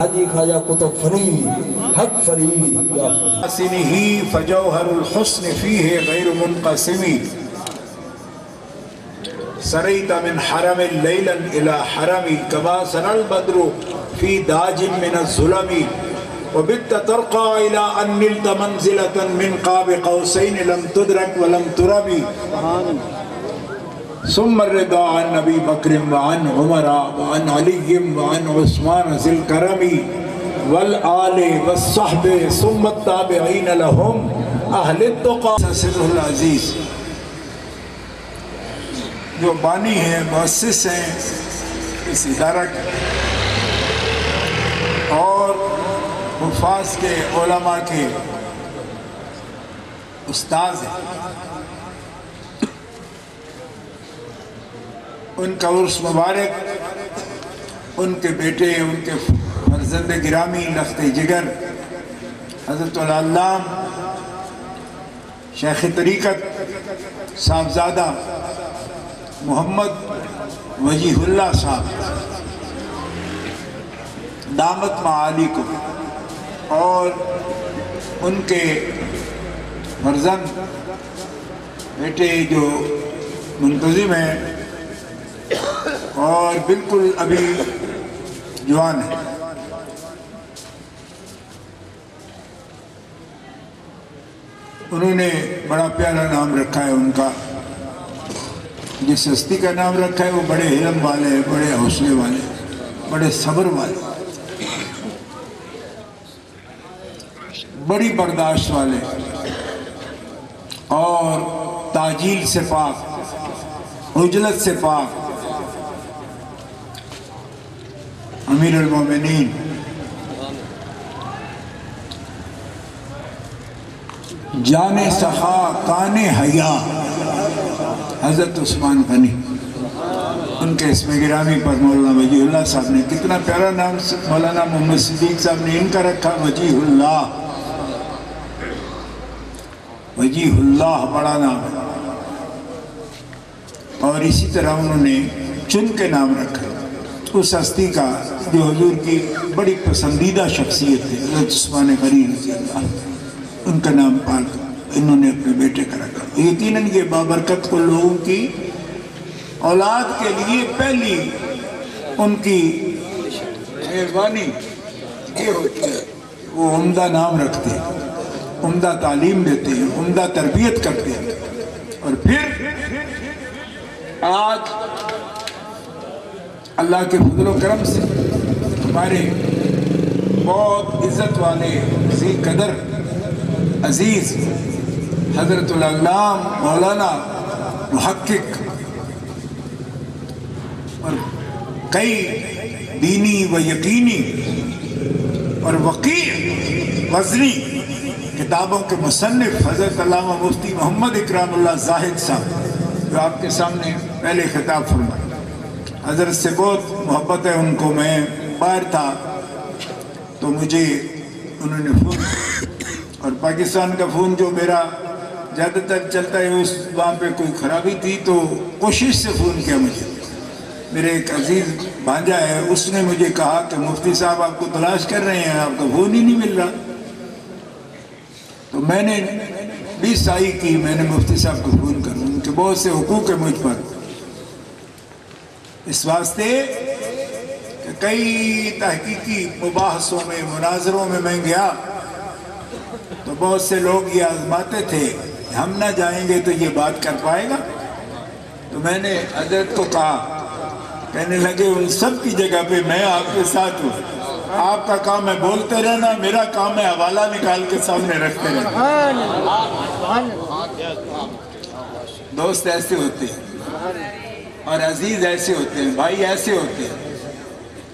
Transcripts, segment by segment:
حاجی خواجہ کتب فرید حق فرید یا فرید حسنه فجوهر الحسن فيه غير منقسم سريت من حرم ليلا إلى حرم كما سرى البدر في داج من الظلم وبت ترقى إلى أن نلت منزلة من قاب قوسين لم تدرك ولم ترم ثم الرضا عن نبي بكر وعن عمر وعن علي وعن عثمان ذي الكرم والآل والصحب ثم التابعين لهم اہل التقى سر العزیز جو بانی ہیں مؤسس ہیں اس ادارہ کے اور حفاظ کے علماء کے استاذ ہیں، ان کا عرس مبارک، ان کے بیٹے، ان کے فرزند گرامی لخت جگر حضرت العلام شیخ طریقت صاحبزادہ محمد وجیہ اللہ صاحب دامت معالیکم اور ان کے فرزند بیٹے جو منتظم ہیں اور بالکل ابھی جوان ہے، انہوں نے بڑا پیارا نام رکھا ہے ان کا، جس ہستی کا نام رکھا ہے وہ بڑے علم والے، بڑے حوصلے والے، بڑے صبر والے، بڑی برداشت والے اور تعجیل سے پاک، عجلت سے پاک امیر المومنین جان سخا کان حیا حضرت عثمان غنی، ان کے اسم گرامی پر مولانا وجیہ اللہ صاحب نے کتنا پیارا نام مولانا محمد صدیق صاحب نے ان کا رکھا، وجیہ اللہ، وجیہ اللہ بڑا نام ہے، اور اسی طرح انہوں نے چن کے نام رکھا اس ہستی کا جو حضور کی بڑی پسندیدہ شخصیت ہے، حضرت عثمان غنی رضی اللہ، ان کا نام پاک انہوں نے اپنے بیٹے کا رکھا۔ یقیناً یہ بابرکت کو لوگوں کی اولاد کے لیے پہلی ان کی مہربانی یہ ہوتی ہے، وہ عمدہ نام رکھتے ہیں، عمدہ تعلیم دیتے ہیں، عمدہ تربیت کرتے ہیں، اور پھر آج اللہ کے فضل و کرم سے ہمارے بہت عزت والے ذی قدر عزیز حضرت العلام مولانا محقق اور کئی دینی و یقینی اور وقیع وزنی کتابوں کے مصنف حضرت علامہ مفتی محمد اکرام اللہ زاہد صاحب جو آپ کے سامنے پہلے خطاب فرمائے، حضرت سے بہت محبت ہے ان کو، میں باہر تھا تو مجھے انہوں نے فون، اور پاکستان کا فون جو میرا زیادہ تر چلتا ہے، اس وہاں پہ کوئی خرابی تھی تو کوشش سے فون کیا مجھے، میرے ایک عزیز بھانجا ہے، اس نے مجھے کہا کہ مفتی صاحب آپ کو تلاش کر رہے ہیں، آپ کا فون ہی نہیں مل رہا، تو میں نے بھی سعی کی، میں نے مفتی صاحب کو فون کروں، ان کے بہت سے حقوق ہیں مجھ پر، اس واسطے کہ کئی تحقیقی مباحثوں میں مناظروں میں گیا تو بہت سے لوگ یہ آزماتے تھے ہم نہ جائیں گے تو یہ بات کر پائے گا، تو میں نے حضرت کو کہا، کہنے لگے ان سب کی جگہ پہ میں آپ کے ساتھ ہوں، آپ کا کام ہے بولتے رہنا، میرا کام ہے حوالہ نکال کے سامنے رکھتے رہنا۔ دوست ایسے ہوتے ہیں اور عزیز ایسے ہوتے ہیں، بھائی ایسے ہوتے ہیں،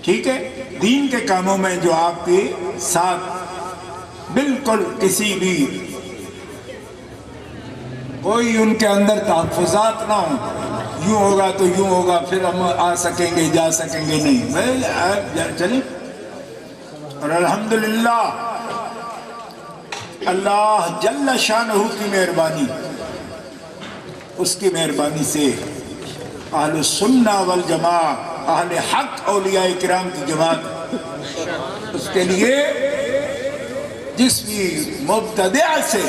ٹھیک ہے، دین کے کاموں میں جو آپ کے ساتھ بالکل کسی بھی کوئی ان کے اندر تحفظات نہ ہوں، یوں ہوگا تو یوں ہوگا، پھر ہم آ سکیں گے جا سکیں گے، نہیں، چلیں، اور الحمدللہ اللہ جل شانہ کی مہربانی، اس کی مہربانی سے اہل سنہ والجماع، اہل حق اولیاء کرام کی جماعت اس کے لیے جس بھی مبتدع سے،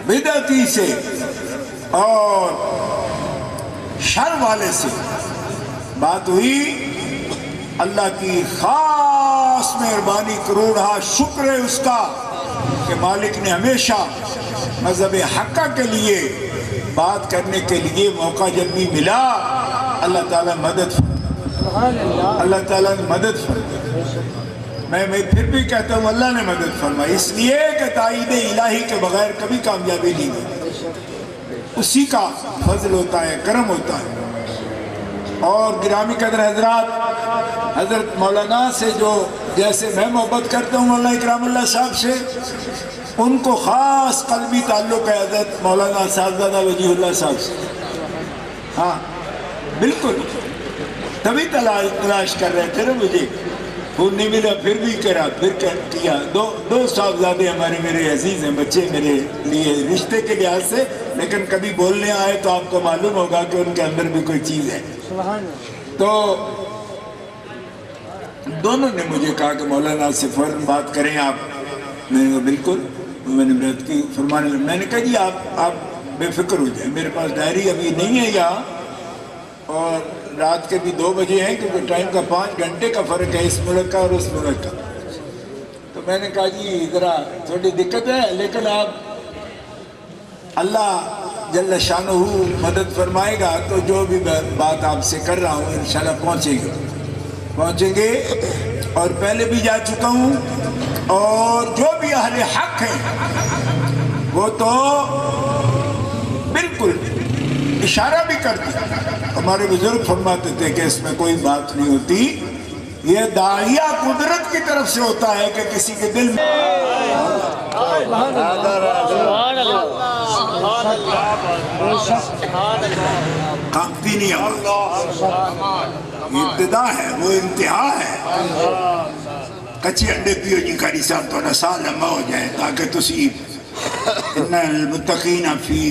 بدعتی سے اور شر والے سے بات ہوئی، اللہ کی خاص مہربانی، کروڑا شکر ہے اس کا کہ مالک نے ہمیشہ مذہب حقہ کے لیے بات کرنے کے لیے موقع جب بھی ملا، اللہ تعالیٰ مدد فرمایا، اللہ تعالیٰ نے مدد فرمایا۔ میں پھر بھی کہتا ہوں اللہ نے مدد فرمائی، اس لیے کہ تائید الہی کے بغیر کبھی کامیابی نہیں ہوتی، اسی کا فضل ہوتا ہے، کرم ہوتا ہے۔ اور گرامی قدر حضرات، حضرت مولانا سے جو جیسے میں محبت کرتا ہوں مولانا اکرام اللہ صاحب سے، ان کو خاص قلبی تعلق ہے حضرت مولانا صاحبزادہ وجیہ اللہ صاحب سے۔ ہاں بالکل، تبھی تلاش کر رہے تھے نا مجھے، فون نہیں ملا، پھر بھی کرا، پھر کیا۔ دو صاحبزادے ہمارے میرے عزیز ہیں، بچے میرے لیے رشتے کے لحاظ سے، لیکن کبھی بولنے آئے تو آپ کو معلوم ہوگا کہ ان کے اندر بھی کوئی چیز ہے۔ تو دونوں نے مجھے کہا کہ مولانا سے فوراً بات کریں آپ۔ میں نے کہا بالکل، میں نے بات کی، فرمانے لگا، میں نے کہا جی آپ بے فکر ہو جائیں، میرے پاس ڈائری ابھی نہیں ہے یہاں، اور رات کے بھی 2 بجے ہیں کیونکہ ٹائم کا 5 گھنٹے کا فرق ہے اس ملک کا اور اس ملک کا۔ تو میں نے کہا جی ذرا تھوڑی دقت ہے، لیکن آپ اللہ جل شانہ مدد فرمائے گا تو جو بھی بات آپ سے کر رہا ہوں انشاءاللہ پہنچیں گے، اور پہلے بھی جا چکا ہوں، اور جو بھی اہل حق ہیں وہ تو بالکل اشارہ بھی کرتے ہیں۔ ہمارے بزرگ فرماتے تھے کہ اس میں کوئی بات نہیں ہوتی، یہ داعیہ قدرت کی طرف سے ہوتا ہے کہ کسی کے دل میں کانپتی نہیں آواز، یہ ابتدا ہے، وہ انتہا ہے۔ کچے انڈے پیو جی کاری صاحب تھوڑا سال لمبا ہو جائے تاکہ تسی ان المتقین فی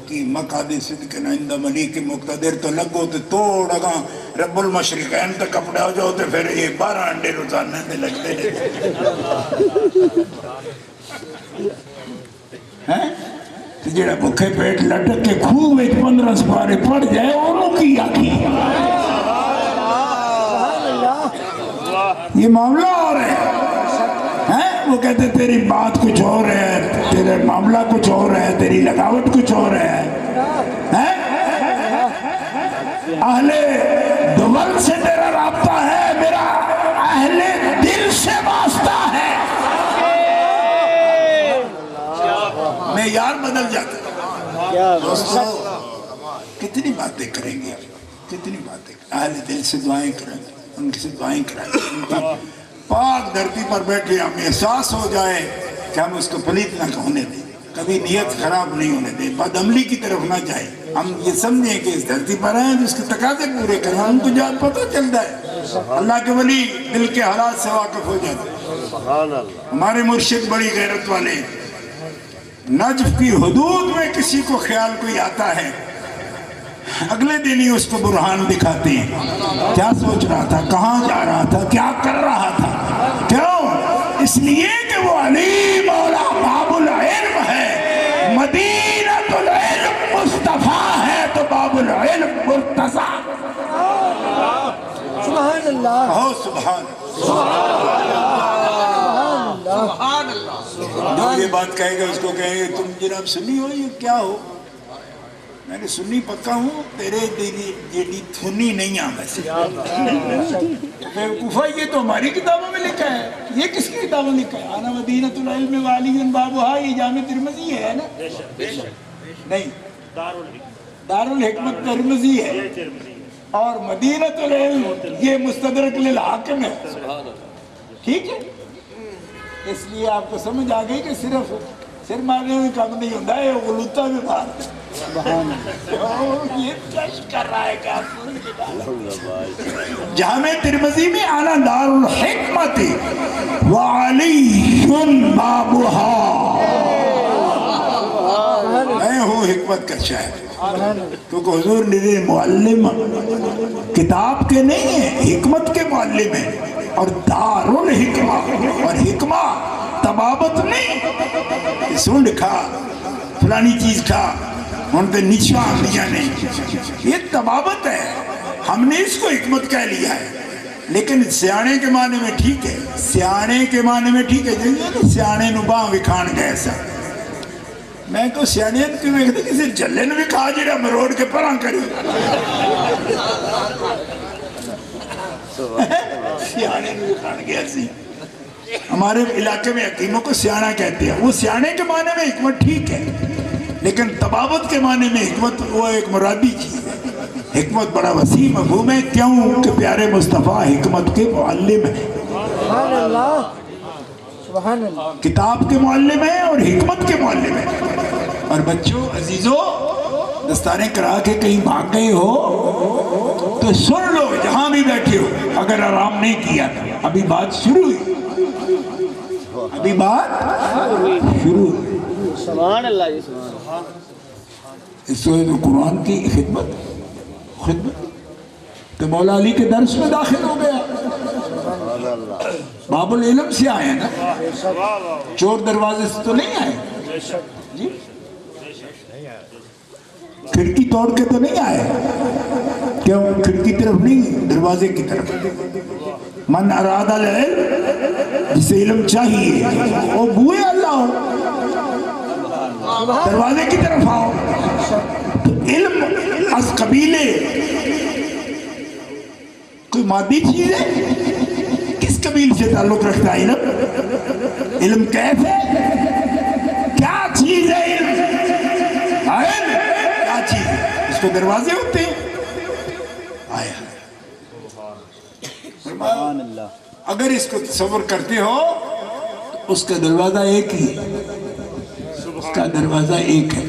کی مقعد صدق عند ملیک مقتدر تو لگو تو توڑ گا رب المشرقین تک کپڑے ہو جاؤ تو پھر یہ 12 انڈے روزانہ دے لگتے ہیں جڑا بکھے پیٹ لٹک کے خوہ میں 15 سپارے پڑ جائے انہوں کی آگی یہ معاملہ ہو رہا ہے۔ وہ کہتے تیری بات کچھ اور ہے، تیرے معاملہ کچھ اور ہے، تیری لگاوٹ کچھ اور ہے۔ اہل دول سے تیرا رابطہ ہے، میرا اہل دل سے واسطہ ہے۔ میں یار بدل جاتا ہے۔ دوستو کتنی باتیں کریں گے، کتنی باتیں، اہل دل سے دعائیں کریں گے، ان سے دعائیں کریں، پاک دھرتی پر بیٹھے ہمیں احساس ہو جائے کہ ہم اس کو پلیت نہ ہونے دیں، کبھی نیت خراب نہیں ہونے دیں، بد عملی کی طرف نہ جائیں، ہم یہ سمجھیں کہ اس دھرتی پر ہیں جس کے تقاضے پورے کریں، ہم کو جان پتہ چلتا ہے، اللہ کے ولی دل کے حالات سے واقف ہو جاتے ہیں۔ ہمارے مرشد بڑی غیرت والے، نجف کی حدود میں کسی کو خیال کوئی آتا ہے، اگلے دن ہی اس کو برہان دکھاتے ہیں، کیا سوچ رہا تھا، کہاں جا رہا تھا، کیا کر رہا تھا، کیوں؟ اس لیے کہ وہ علی مولا باب العلم ہے، مدینۃ العلم مصطفیٰ ہے تو باب العلم مرتضیٰ۔ سبحان اللہ، ہو سبحان اللہ۔ جو یہ بات کہے گا اس کو کہیں گے تم جناب سنی ہو، یہ کیا ہو؟ میں نے سنی پکا ہوں، تیرے جیڑی تھنی نہیں آن ویسے بیوقوفہ، یہ تو ہماری کتابوں میں لکھا ہے، یہ کس کی کتابوں میں لکھا ہے؟ آنا مدینۃ العلم والی بابوہا، یہ جامع ترمذی ہے نا؟ نہیں، دارالحکمت ترمذی ہے، اور مدینۃ العلم یہ مستدرک للحاکم ہے، ٹھیک ہے؟ اس لیے آپ کو سمجھ آ گئی کہ صرف سر مارنے میں کام نہیں ہوتا ہے، وہ غلطہ بھی مارتا ہے۔ یہ کش کر رہا ہے جامع ترمذی میں آنا دار الحکمت وعلی بابوہا، میں ہوں حکمت کا شاعر، کیونکہ حضور نے معلم کتاب کے نہیں ہیں، حکمت کے معلم ہیں، اور دارالحکمہ، اور حکمہ طبابت نہیں، سن کھا فلانی چیز کھا ان پہ نچوا دیا نہیں، یہ طبابت ہے، ہم نے اس کو حکمت کہہ لیا ہے، لیکن سیانے کے معنی میں ٹھیک ہے، سیانے کے معنی میں ٹھیک ہے، سیانے نو باں وکھان گئے سا میں کو سیانے کے میں کہتے کسی جلے نے بھی کھا جیڑا مروڑ کے پران کری سیانے نے وکھان گیا سی، ہمارے علاقے میں حکیموں کو سیانہ کہتے ہیں، وہ سیانے کے معنی میں حکمت ٹھیک ہے، لیکن طبابت کے معنی میں حکمت وہ ایک مرادی چیز ہے، حکمت بڑا وسیع مفہوم ہے، کیوں کہ پیارے مصطفیٰ حکمت کے معلم ہیں، سبحان اللہ سبحان اللہ، کتاب کے معلم ہیں اور حکمت کے معلم ہیں۔ اور بچوں عزیزو دستانے کرا کے کہیں بھاگ گئے ہو تو سن لو، جہاں بھی بیٹھے ہو، اگر آرام نہیں کیا تو ابھی بات شروع ہوئی، ابھی بات شروع ہوئی، سبحان اللہ جی سبحان اللہ۔ اس وجہ قرآن کی خدمت تو مولا علی کے درس میں داخل ہو گیا، باب العلم سے آئے نا، چور دروازے سے تو نہیں آئے جی، کھڑکی توڑ کے تو نہیں آئے، کیوں کھڑکی طرف نہیں دروازے کی طرف، من اراد العلم جسے علم چاہیے وہ بوئے اللہ ہو، دروازے کی طرف آؤ، تو علم از قبیلے کوئی مادی چیز ہے، کس قبیل سے تعلق رکھتا ہے علم؟ علم کیف ہے، کیا چیز ہے علم؟ علم کیا چیز ہے؟ اس کو دروازے ہوتے ہیں، آیا سبحان اللہ، اگر اس کو تصور کرتے ہو تو اس کا دروازہ ایک ہی ہے، اس کا دروازہ ایک ہے،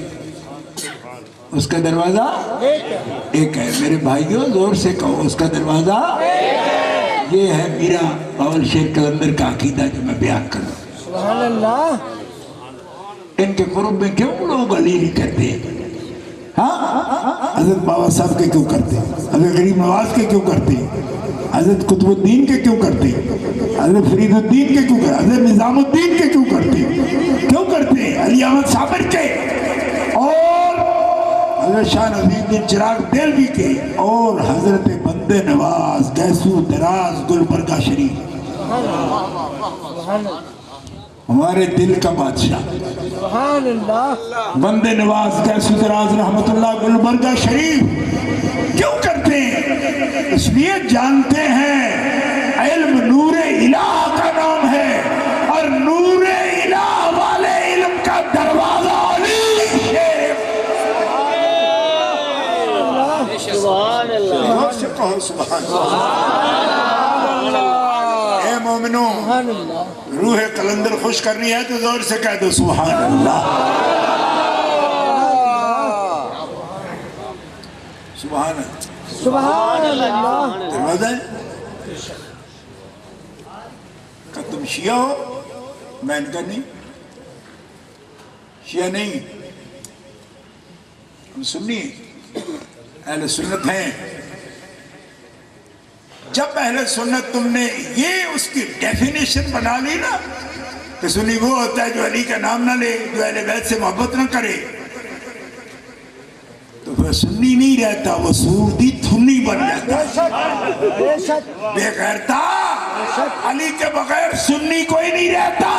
اس کا دروازہ ایک ہے، میرے بھائیوں زور سے کہو اس کا دروازہ، یہ ہے میرا باول شیر قلندر کا عقیدہ جو میں بیان کروں۔ سبحان اللہ، ان کے قرب میں کیوں لوگ علیلی کرتے ہیں؟ ہاں حضرت بابا صاحب کے کیوں کرتے ہیں؟ حضرت غریب نواز کے کیوں کرتے ہیں؟ حضرت قطب الدین کے کیوں کرتے ہیں؟ حضرت فرید الدین کے کیوں کرتے ہیں؟ حضرت نظام الدین کے کیوں کرتے ہیں؟ کیوں کرتے ہیں؟ علی احمد صابر کے، اور حضرت شاہ نظیر الدین چراغ دہلوی کے، اور حضرت بندے نواز گیسو دراز گلبرگہ شریف، سبحان اللہ، ہمارے دل کا بادشاہ سبحان اللہ، بندے نواز گیسو دراز رحمت اللہ گلبرگہ شریف کیوں کرتے ہیں؟ اس لیے جانتے ہیں علم نور الہ کا نام ہے، اور نور الہ والے علم کا دروازہ علی شیر، سبحان اللہ، زور سے کہو سبحان اللہ۔ اے مومنوں، سبحان اللہ، روح قلندر خوش کرنی ہے تو زور سے کہہ دو سبحان اللہ، سبحان اللہ۔ سبحان اللہ، دروازہ ہے کہ تم شیعہ ہو؟ میں ان کا نہیں، شیعہ نہیں، ہم سنی ہیں، اہل سنت ہیں۔ جب اہل سنت تم نے یہ اس کی ڈیفینیشن بنا لی نا کہ سنی وہ ہوتا ہے جو علی کا نام نہ لے، جو اہل بیت سے محبت نہ کرے، تو وہ سنی نہیں رہتا، وہ سودی تھنی بن جاتا ہے، بے شک، بے غیرتا، علی کے بغیر سنی کوئی نہیں رہتا،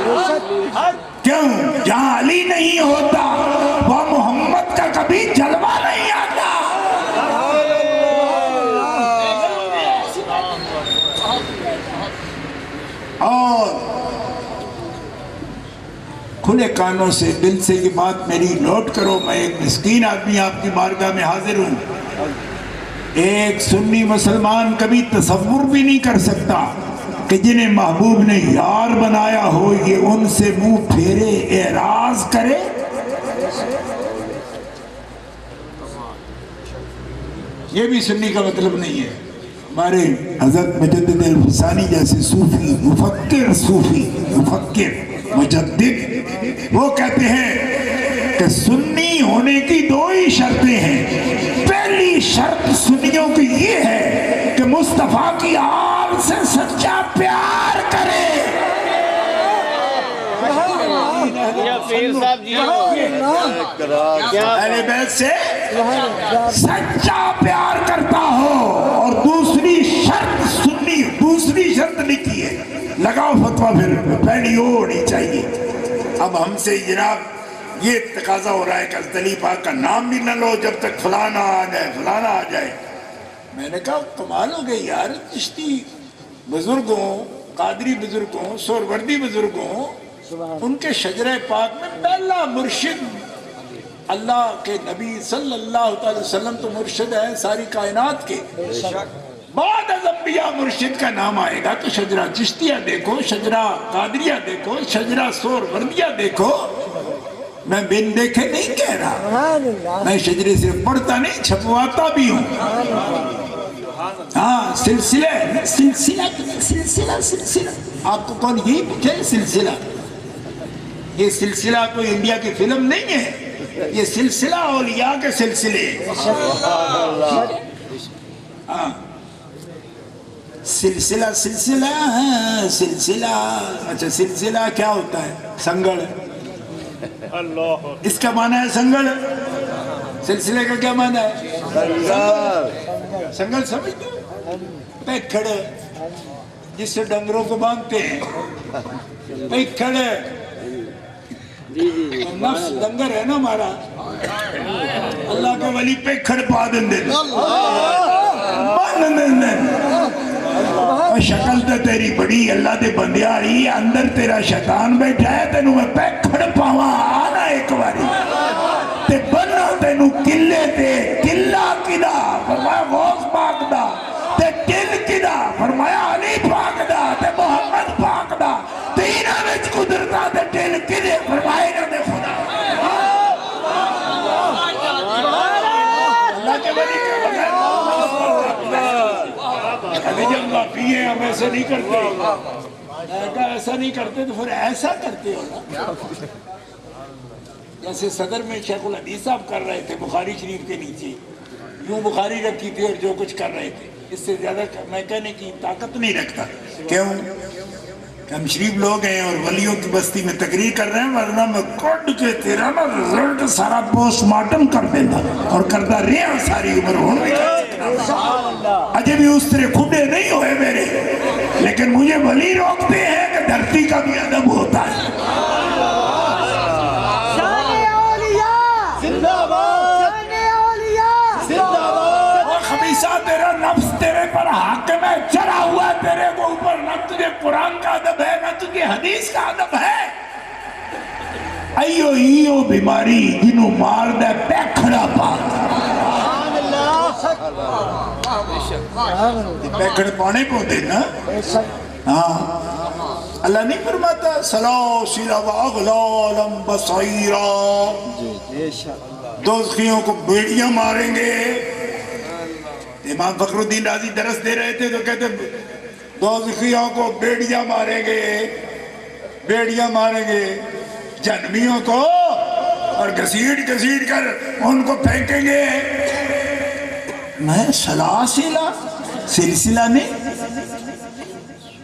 بے شک، کیوں؟ جہاں علی نہیں ہوتا وہاں محمد کا کبھی جلوہ نہیں آتا، اور کھلے کانوں سے دل سے یہ بات میری نوٹ کرو، میں ایک مسکین آدمی آپ کی بارگاہ میں حاضر ہوں، ایک سنی مسلمان کبھی تصور بھی نہیں کر سکتا کہ جنہیں محبوب نے یار بنایا ہو یہ ان سے منہ پھیرے اعراض کرے، یہ بھی سنی کا مطلب نہیں ہے۔ ہمارے حضرت مجدد الفسانی جیسے صوفی مفکر مجدد وہ کہتے ہیں کہ سنی ہونے کی دو ہی شرطیں ہیں، پہلی شرط سنیوں کی یہ ہے کہ مصطفیٰ کی آل سے سچا پیار کرے. پیر صاحب جی اہل بیت سے سچا پیار کرتا ہو. اور دوسری شرط سنی, دوسری شرط لکھی ہے, لگاؤ فتویٰ پھر پہلی ہونی چاہیے. اب ہم سے جناب یہ تقاضا ہو رہا ہے کہ حضرت علی پاک کا نام بھی نہ لو جب تک فلانا آ جائے فلانا آ جائے. میں نے کہا کمال ہو گئی یار, چشتی بزرگوں, قادری بزرگوں, سہروردی بزرگوں, ان کے شجرہ پاک میں پہلا مرشد اللہ کے نبی صلی اللہ علیہ وسلم تو مرشد ہے ساری کائنات کے. بعد از انبیاء مرشد کا نام آئے گا تو شجرہ چشتیہ دیکھو, شجرہ قادریہ دیکھو, شجرہ سہروردیہ دیکھو. میں بن دیکھے نہیں کہہ رہا, میں شجرے صرف پڑھتا نہیں چھپواتا بھی ہوں. ہاں سلسلہ سلسلہ سلسلہ سلسلہ آپ کو کون یہی پوچھے سلسلہ؟ یہ سلسلہ کوئی انڈیا کی فلم نہیں ہے, یہ سلسلہ اولیاء کے سلسلے. ہاں سلسلہ سلسلہ سلسلہ. اچھا سلسلہ کیا ہوتا ہے؟ سنگڑ. اس کا معنی ہے سنگڑ. سلسلے کا کیا معنی ہے؟ سنگڑ سمجھتے ہو؟ پیکھڑ جس سے ڈنگروں کو باندھتے ہیں, پیکھڑ. نفس ڈنگر ہے نا ہمارا, اللہ کا ولی پیکھڑ پادن دے شکل تے تیری بڑی اللہ دے بندیاری, اندر تیرا شیطان بیٹھا ہے, تینوں میں پیکھڑ پاواں آنا ایک باری تے بنا تینوں کلے تے. کلا کدا فرمایا غوث پاک دا, تے ٹل کدا فرمایا علی پاک دا, تے محمد پاک دا. تینا وچ قدرتا تے ٹل کدے فرمائے نہ دے خدا. اللہ کے ولی کے بغیر ابھی جب اللہ پیے ہم ایسا نہیں کرتے. ایسا نہیں کرتے تو پھر ایسا کرتے ہو نا, جیسے صدر میں شیخ الحدیث صاحب کر رہے تھے بخاری شریف کے نیچے, یوں بخاری رکھی تھی اور جو کچھ کر رہے تھے. اس سے زیادہ میں کہنے کی طاقت نہیں رکھتا. کیوں کہ ہم شریف لوگ ہیں اور ولیوں کی بستی میں تقریر کر رہے ہیں, ورنہ میں کوڈ کے تیرا نا رزلٹ سارا پوسٹ مارٹم کر دیتا اور کرتا رہا ساری عمر. ہونے اجے بھی اس طرح کھڈے نہیں ہوئے میرے, لیکن مجھے ولی روکتے ہیں کہ دھرتی کا بھی ادب ہوتا ہے. خبیثہ تیرا نفس تیرے پر حاکم ہے, چڑھا ہوا ہے تیرے کو اوپر. نہ تجھے قرآن کا ادب ہے نہ تجھے حدیث کا ادب ہے. ایو ایو بیماری جنہوں مار دے پیکھڑا پاک. پیکھڑ پانے کو دینا. ہاں اللہ نہیں فرماتا سلاسل و اغلالا بصیرا, دوزخیوں کو بیڑیاں ماریں گے. امام فخر الدین رازی درس دے رہے تھے تو کہتے دوزخیوں کو بیڑیاں ماریں گے, بیڑیاں ماریں گے جہنمیوں کو, اور گھسیٹ گھسیٹ کر ان کو پھینکیں گے. میں سلاسلہ سلسلہ نہیں,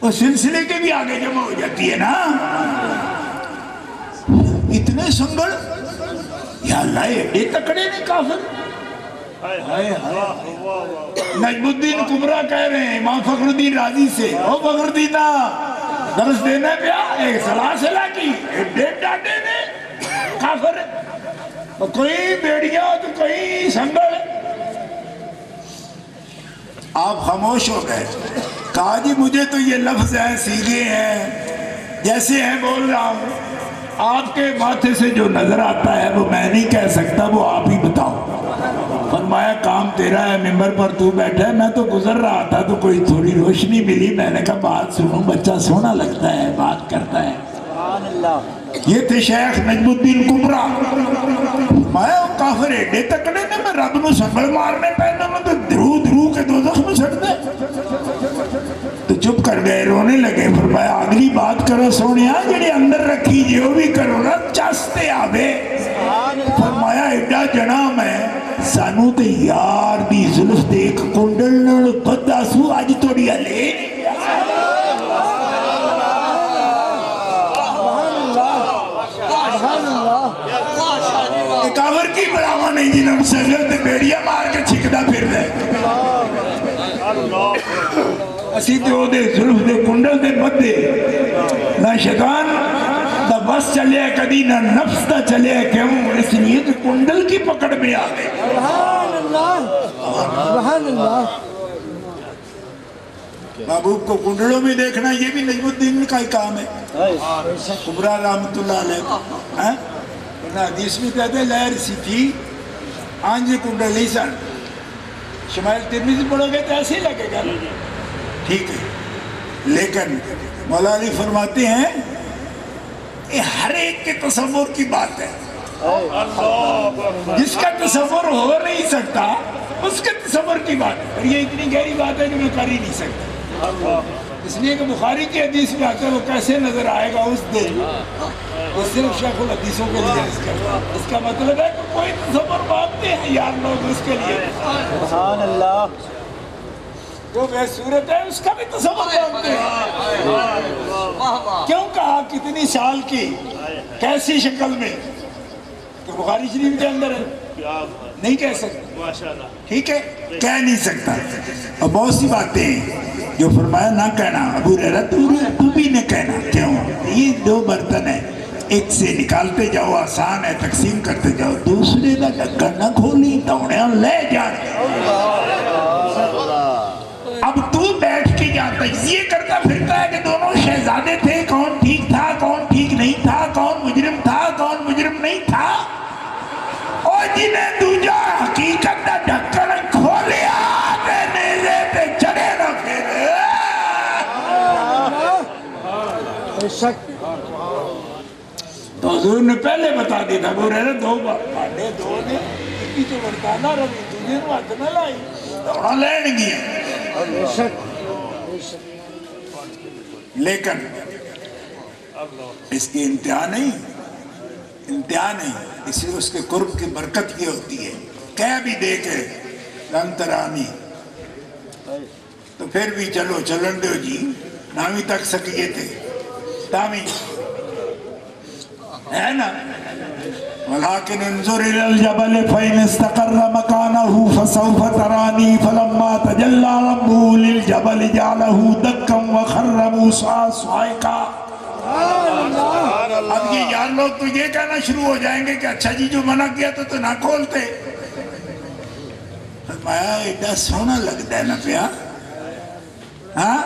وہ سلسلے کے بھی آگے جمع ہو جاتی ہے نا. اتنے سنگڑ یا اللہ ایڈے تکڑے نے کافر. نجم الدین کبرا کہہ رہے ہیں امام فخر الدین رازی سے, او فخر الدین درس دینا پیا ایک سلاسلہ کی, ایڈے ڈاٹے نے کافر. کوئی بیڑیاں تو کوئی سنگڑ. آپ خاموش ہو گئے. کہا جی مجھے تو یہ لفظ ہیں سیگے ہیں جیسے ہیں بول رہا ہوں, آپ کے ماتھے سے جو نظر آتا ہے وہ میں نہیں کہہ سکتا, وہ آپ ہی بتاؤ. فرمایا کام تیرا ہے, ممبر پر تو بیٹھا ہے, میں تو گزر رہا تھا تو کوئی تھوڑی روشنی ملی, میں نے کہا بات سنوں, بچہ سونا لگتا ہے, بات کرتا ہے. یہ تھے شیخ نجم الدین کبرا. میں کافر ایڈے تکڑے نے میں رب نو سنگل مارنے پہنا, میں تو درو درو کے دوزخ میں سٹ دے. تو چپ کر گئے, رونے لگے. فرمایا اگلی بات کرو سونیا, جڑے اندر رکھی جو بھی کرو نا چستے آوے. فرمایا ایڈا جنام ہے سانو تے یار دی زلف دے ایک کنڈل نال بدہ سو آج توڑی علی کاور کی بڑاوا نہیں جنہوں نے سجل تے بیڑیا مار کے چھکدا پھر دے اسی تے او دے ظلف دے کنڈل دے بدے نہ شیطان دا بس چلے کدی نہ نفس دا چلے کیوں اس لیے کہ کنڈل کی پکڑ میں آ گئے سبحان اللہ سبحان اللہ محبوب کو کنڈلوں میں دیکھنا یہ بھی نجم الدین کا ہی کام ہے کبرا رحمت اللہ علیہ حدیث میں کہتے ہیں لہر سی تھی آنجے کنڈل ہی سن شمائل ترمذی پڑھو گے تو ایسے ہی لگے گا ٹھیک ہے لیکن مولا علی فرماتے ہیں یہ ہر ایک کے تصور کی بات ہے جس کا تصور ہو نہیں سکتا اس کے تصور کی بات ہے اور یہ اتنی گہری بات ہے کہ میں کر ہی نہیں سکتا اس لیے کہ بخاری کی حدیث میں آتا ہے وہ کیسے نظر آئے گا اس دن وہ صرف شیخ الحدیثوں کے لیے اس کا مطلب ہے کہ کوئی تصور بات نہیں ہے یار لوگ اس کے لیے سبحان اللہ جو بے صورت ہے اس کا بھی تصور مانتے ہیں کیوں کہا کتنی سال کی کیسی شکل میں کہ بخاری شریف کے اندر ہے نہیں کہہ سکتا ٹھیک ہے کہہ نہیں سکتا اور بہت سی باتیں جو فرمایا نہ کہنا ابو ہریرہ تو بھی نہ کہنا کیوں یہ دو برتن ہیں ایک سے نکالتے جاؤ آسان ہے تقسیم کرتے جاؤ دوسرے کا ڈھکن نہ کھولی دوڑیاں لے جانے اب تو بیٹھ کے جاتا یہ کرتا پھرتا ہے کہ دونوں شہزادے تھے کون ٹھیک تھا کون ٹھیک نہیں تھا کون مجرم تھا کون مجرم نہیں تھا اور جنہیں دوجا حقیقت کا ڈھکن کھولیا تے نیزے تے چڑے نہ پھر تو حضور نے پہلے بتا دیا تھا وہ رہے دو بھاڑے دو نے کی تو ورکانا روی تجھے نو ہاتھ نہ لائی دوڑا لین گیا لیکن اس کی انتہا نہیں اسی اس کے قرب کی برکت یہ ہوتی ہے کہہ بھی دے کے رنترانی تو پھر بھی چلو چلن دو جی نامی تک سکیے تھے تامی ہے نا وَلَكِنْ انظُرْ إِلَى الْجَبَلِ فَإِنِ اسْتَقَرَّ مَكَانَهُ فَسَوْفَ تَرَانِي فَلَمَّا تَجَلَّى رَبُّهُ لِلْجَبَلِ جَعَلَهُ دَكًّا وَخَرَّ مُوسَىٰ صَعِقًا اب یہ یار لوگ تو یہ کہنا شروع ہو جائیں گے کہ اچھا جی جو منع کیا تو نہ کھولتے فرمایا ایڈا سونا لگتا ہے نا پیا ہاں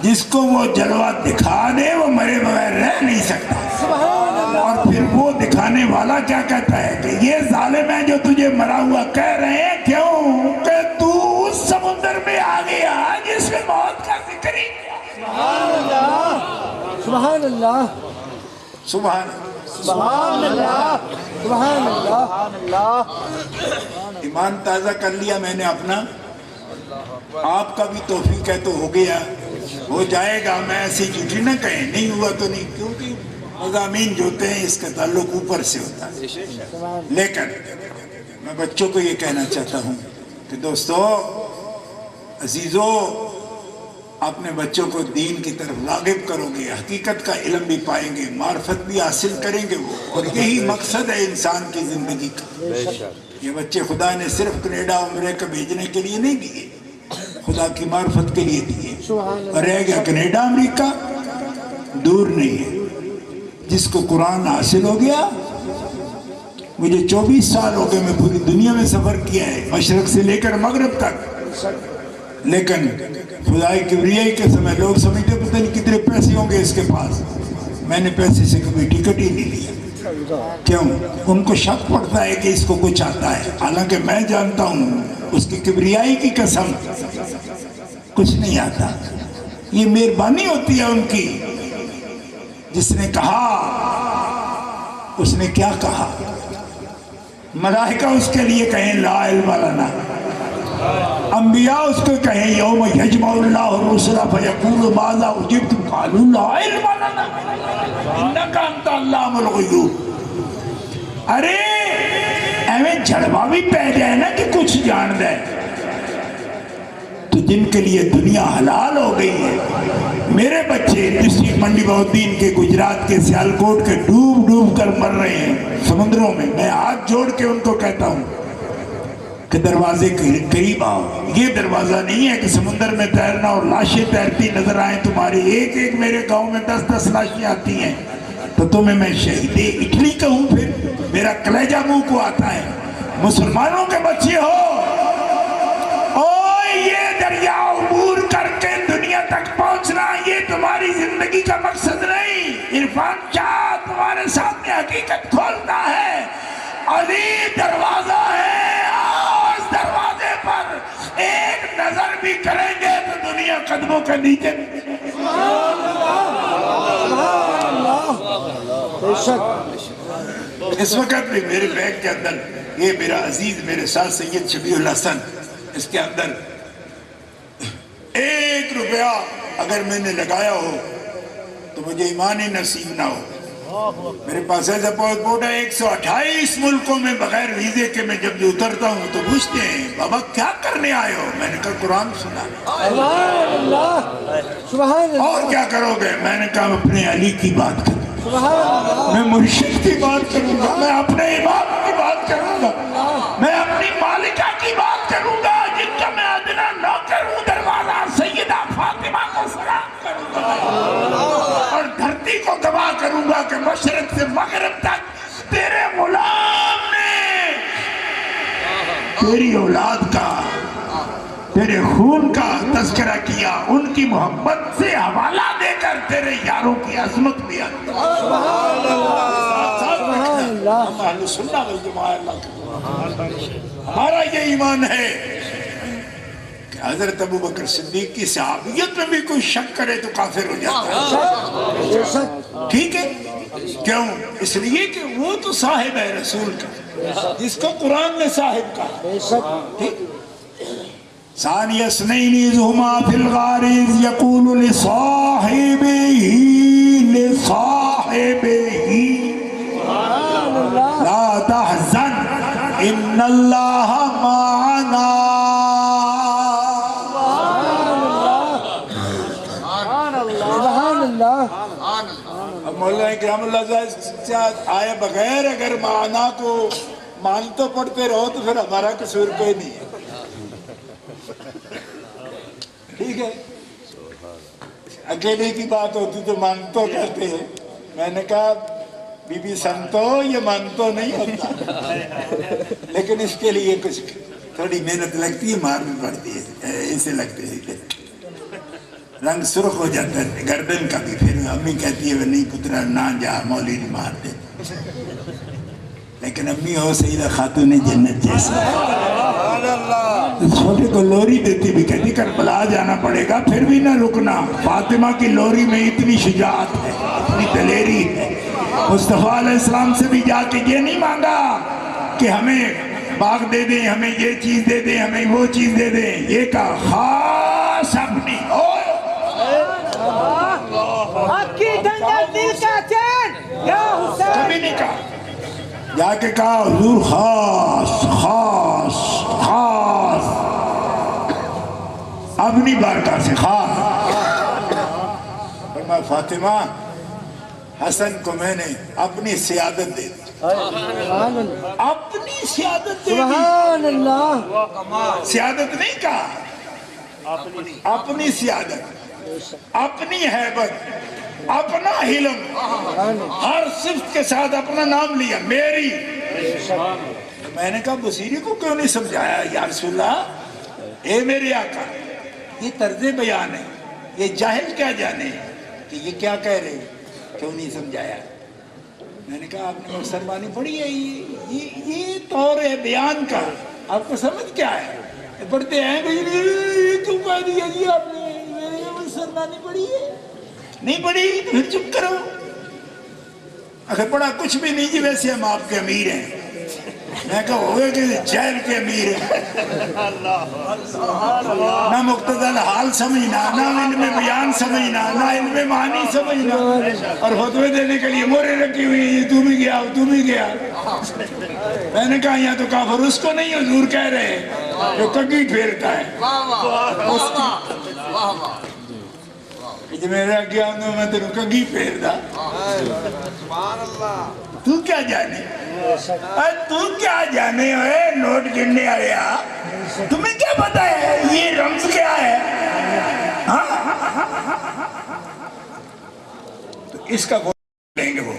جس کو وہ جلوہ دکھا دے وہ مرے بغیر رہ نہیں سکتا اور پھر وہ دکھانے والا کیا کہتا ہے کہ یہ ظالم ہے جو تجھے مرا ہوا کہہ رہے ہیں کیوں کہ تو اس سمندر میں آ گیا جس میں موت کا ذکر ہی سبحان اللہ سبحان اللہ ایمان تازہ کر لیا میں نے اپنا آپ کا بھی توفیق ہے تو ہو گیا ہو جائے گا میں ایسی جھوٹی نہ کہیں نہیں ہوا تو نہیں کیونکہ مضامین جو ہوتے ہیں اس کا تعلق اوپر سے ہوتا ہے لیکن میں بچوں کو یہ کہنا چاہتا ہوں کہ دوستو عزیزو اپنے بچوں کو دین کی طرف راغب کرو گے حقیقت کا علم بھی پائیں گے معرفت بھی حاصل کریں گے وہ اور یہی مقصد ہے انسان کی زندگی کا یہ بچے خدا نے صرف کینیڈا امریکہ بھیجنے کے لیے نہیں دیے خدا کی معرفت کے لیے دیے اور رہ گیا کینیڈا امریکہ دور نہیں ہے جس کو قرآن حاصل ہو گیا مجھے 24 سال ہو گئے میں پوری دنیا میں سفر کیا ہے مشرق سے لے کر مغرب تک لیکن خدای کبریائی کے سمے لوگ سمجھتے پتہ نہیں کتنے پیسے ہوں گے اس کے پاس میں نے پیسے سے کبھی ٹکٹ ہی نہیں لیا کیوں ان کو شک پڑتا ہے کہ اس کو کچھ آتا ہے حالانکہ میں جانتا ہوں اس کی کبریائی کی قسم کچھ نہیں آتا یہ مہربانی ہوتی ہے ان کی جس نے کہا اس نے کیا کہا ملائکہ اس کے لیے کہیں لا علم لنا انبیاء اس کو کہیں یوم یجمع اللہ الرسل فیقول ماذا اجبتم قالوا لا علم لنا انک انت علام الغیوب ارے ایویں جڑوا بھی پہ جائے نا کہ کچھ جان دے، تو جن کے لیے دنیا حلال ہو گئی ہے، میرے بچے ڈسٹرکٹ منڈی بہودین کے گجرات کے سیالکوٹ کے ڈوب ڈوب کر مر رہے ہیں سمندروں میں، میں ہاتھ جوڑ کے ان کو کہتا ہوں کہ دروازے کے قریب آؤ. یہ دروازہ نہیں ہے کہ سمندر میں تیرنا اور لاشیں تیرتی نظر آئیں تمہاری. ایک ایک میرے گاؤں میں 10 لاشیں آتی ہیں تو تمہیں میں شہید اٹلی کہوں، پھر میرا کلیجہ منہ کو آتا ہے. مسلمانوں کے بچے ہو، یہ دریا عبور کر کے دنیا تک پہنچنا یہ تمہاری زندگی کا مقصد نہیں. عرفان شاہ تمہارے سامنے حقیقت کھولتا ہے، عظیم دروازہ ہے، اس دروازے پر ایک نظر بھی کریں گے تو دنیا قدموں کے نیچے. اس وقت بھی میرے بیگ کے اندر یہ میرا عزیز میرے ساتھ سید شبیہ الحسن، اس کے اندر 1 روپیہ اگر میں نے لگایا ہو تو مجھے ایمان ہی نصیب نہ ہو. میرے پاس ایسا پاسپورٹ ہے 128 ملکوں میں بغیر ویزے کے. میں جب بھی اترتا ہوں تو پوچھتے ہیں بابا کیا کرنے آئے ہو؟ میں نے کہا قرآن سنا. اور کیا کرو گے؟ میں نے کہا اپنے علی کی بات کروں گا، میں مرشد کی بات کروں گا، میں اپنے امام کی بات کروں گا، میں اپنی مالکہ کی بات کروں گا جن کا میں ادنا نوکر ہوں. دروازہ سیدہ فاطمہ کو سلام کروں گا اور دھرتی کو گواہ کروں گا کہ مشرق سے مغرب تک تیرے غلام نے تیری اولاد کا، تیرے خون کا تذکرہ کیا، ان کی محبت سے حوالہ دے کر تیرے یاروں کی عظمت بھی آتی. ہم اہل سنہ والجماعت، ہمارا یہ ایمان ہے کہ حضرت ابو بکر صدیق کی صحابیت میں بھی کوئی شک کرے تو کافر ہو جاتا ہے. ٹھیک ہے، کیوں؟ اس لیے کہ وہ تو صاحب ہے رسول کا، جس کو قرآن نے صاحب کہا. ثانی اثنین اذ ہما فی الغار اذ یقول لصاحبہ لا تحزن ان اللہ معنا. اب مولانا کرام اللہ سے آئے بغیر اگر معنا کو مان تو پڑھتے رہو تو پھر ہمارا قصور کوئی نہیں ہے. ٹھیک ہے، اکیلے کی بات ہوتی تو مانتو کہتے ہیں. میں نے کہا بی بی سنتو یہ مانتو نہیں ہوتا، لیکن اس کے لیے کچھ تھوڑی محنت لگتی ہے، مار بھی پڑتی ہے. اسے لگتے ہیں رنگ سرخ ہو جاتا ہے گردن کا بھی. پھر امی کہتی ہے وہ نہیں پترا نہ جا، مولوی نہیں مار دے. لیکن امی ہو سیدہ خاتون جنت جیسا، چھوٹے کو لوری دیتی بھی کہتی کربلا جانا پڑے گا پھر بھی نہ رکنا. فاطمہ کی لوری میں اتنی شجاعت ہے، اتنی دلیری ہے. مصطفیٰ علیہ السلام سے بھی جا کے یہ نہیں مانگا کہ ہمیں باغ دے دیں، ہمیں یہ چیز دے دیں، ہمیں وہ چیز دے دیں. یہ کہا خاص اپنی کبھی نہیں کہا. جا کے کہا حضور خاص خاص خاص اپنی بارگاہ سے خاص. فرمایا فاطمہ حسن کو میں نے اپنی سیادت دے دی. اپنی سیادت دے دی. سیادت نہیں کہا، اپنی سیادت، اپنی ہیبت، اپنا علم، ہر صفت کے ساتھ اپنا نام لیا میری. میں نے کہا بصیری کو کیوں نہیں سمجھایا یا رسول اللہ؟ اے میرے آقا یہ طرز بیان ہے، یہ جاہل کیا جانے کہ یہ کیا کہہ رہے، کیوں نہیں سمجھایا؟ میں نے کہا آپ نے مسلمانی پڑھی ہے، یہ طور ہے بیان کا، آپ کو سمجھ کیا ہے؟ پڑھتے ہیں کیوں کہہ دیا جی آپ نے مسلمانی پڑھی ہے؟ نہیں پڑھی تو پھر چپ کرو. اگر پڑھا کچھ بھی نہیں جی ویسے ہم آپ کے امیر ہیں. میں کہا ہوئے کہ جیل کے امیر ہیں، نہ مقتضی حال سمجھنا، نہ علم بیان سمجھنا، نہ علم معنی سمجھنا، اور فتوے دینے کے لیے مورے رکھی ہوئی ہیں، تو بھی گیا تو بھی گیا۔ میں نے کہا یہاں تو کافر اس کو نہیں حضور کہہ رہے جو کگی پھیرتا ہے، جو میرا کیا ہوں میں تیروں کگی پھیر دا، تو کیا جانے، تو کیا جانے ہوئے نوٹ گننے آیا، تمہیں کیا پتا ہے یہ رمز کیا ہے؟ تو اس کا وہ لیں گے، وہ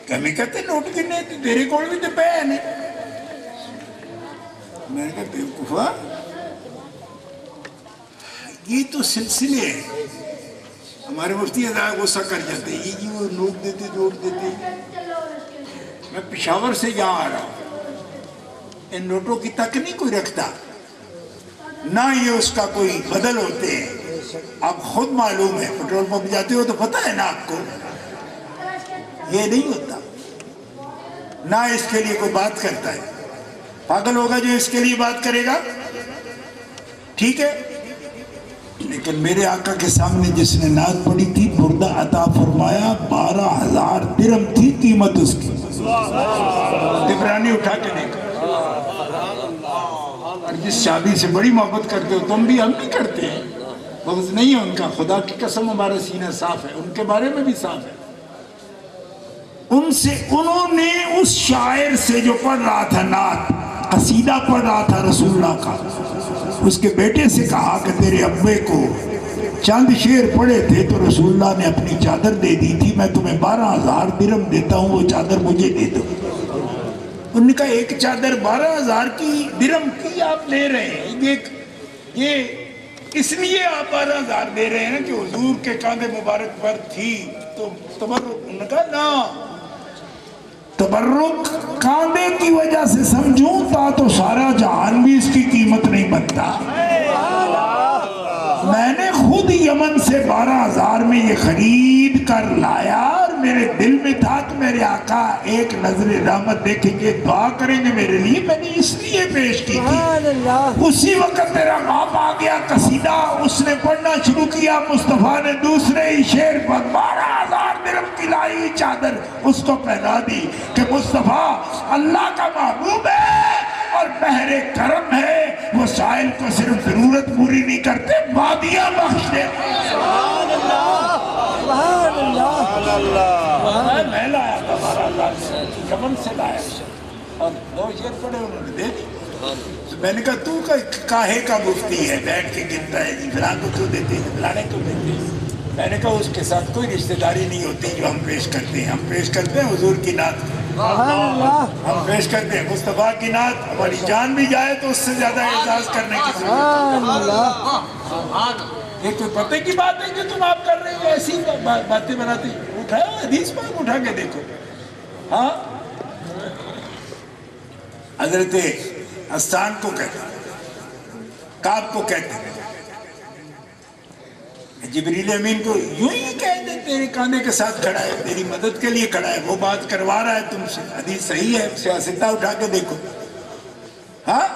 کمی کہتے نوٹ گننے تیرے کول بھی تو پہن ہے۔ میں نے کہا بیوقوفا، یہ تو سلسلے ہیں۔ ہمارے مفتی حضرات غصہ کر جاتے ہیں، یہ جی وہ نوٹ دیتے۔ میں پشاور سے یہاں آ رہا ہوں، ان نوٹوں کی تک نہیں کوئی رکھتا، نہ یہ اس کا کوئی بدل ہوتے ہیں۔ آپ خود معلوم ہے، پیٹرول پمپ جاتے ہو تو پتہ ہے نا آپ کو، یہ نہیں ہوتا، نہ اس کے لیے کوئی بات کرتا ہے۔ پاگل ہوگا جو اس کے لیے بات کرے گا، ٹھیک ہے، لیکن میرے آقا کے سامنے جس نے نعت پڑھی تھی، بردہ عطا فرمایا، 12,000 درہم تھی قیمت اس کی۔ عبرانی اٹھا کے دیکھو، اور جس شادی سے بڑی محبت کرتے ہو تم بھی، ہم بھی کرتے ہیں، بغض نہیں ہے ان کا، خدا کی قسم ہمارا سینہ صاف ہے، ان کے بارے میں بھی صاف ہے۔ انہوں نے اس شاعر سے جو پڑھ رہا تھا نعت، قصیدہ پڑھ رہا تھا رسول اللہ کا، اس کے بیٹے سے کہا کہ تیرے ابے کو چند شعر پڑھے تھے تو رسول اللہ نے اپنی چادر دے دی تھی، میں تمہیں 12,000 درہم دیتا ہوں، وہ چادر مجھے دے دو۔ انہوں نے کہا ایک چادر 12,000 کی درہم کی آپ لے رہے ہیں، یہ اس لیے آپ 12,000 دے رہے ہیں کہ حضور کے کاندھے مبارک پر تھی تو تبرک۔ انہوں نے کہا نا، تبرک کاندھے کی وجہ سے سمجھوں تا تو سارا جہان بھی اس کی قیمت نہیں بنتا۔ میں نے خود یمن سے 12,000 میں یہ خرید کر لایا، اور میرے دل میں تھا کہ میرے آقا ایک نظر رحمت دیکھیں گے، دعا کریں گے میرے لیے، میں نے اس لیے پیش کی تھی۔ اسی وقت میرا باپ آ گیا، قصیدہ اس نے پڑھنا شروع کیا، مصطفیٰ نے دوسرے ہی شعر پر 12,000 درہم کی لائی چادر اس کو پہنا دی کہ مصطفیٰ اللہ کا محبوب ہے اور بحر کرم ہے، وہ سائل کو صرف ضرورت پوری نہیں کرتے، وادیاں بخش دیتے۔ سبحان اللہ، سبحان اللہ۔ میں لایا تھا 12,000 سے، یمن سے لایا، اور 2 شعر پڑھے انہوں نے دے دی۔ میں نے کہا تو کاہے کا مفتی ہے، بیٹھ کے گنتا ہے، جی فلاں کو کیوں دیتے ہیں، فلانے کو دیتے ہیں۔ میں نے کہا اس کے ساتھ کوئی رشتہ داری نہیں ہوتی جو ہم پیش کرتے ہیں، ہم پیش کرتے ہیں حضور کی نعت، ہم پیش کرتے ہیں مصطفیٰ کی نعت، ہماری جان بھی جائے تو اس سے زیادہ اعزاز کرنے کی ضرورت ہے۔ یہ کوئی پتہ کی بات ہے جو تم آپ کر رہے ہیں، ایسی باتیں بناتے ہیں، اٹھاؤ حدیث پاک اٹھا کے دیکھو۔ ہاں، حضرت حسان کو کہتے ہیں، کعب کو کہتے ہیں، جبریل امین کو یوں ہی کہہ دے تیرے کاندھے کے ساتھ کھڑا ہے، تیری مدد کے لیے کھڑا ہے، وہ بات کروا رہا ہے تم سے، حدیث صحیح ہے، سیاستہ اٹھا کے دیکھو۔ ہاں،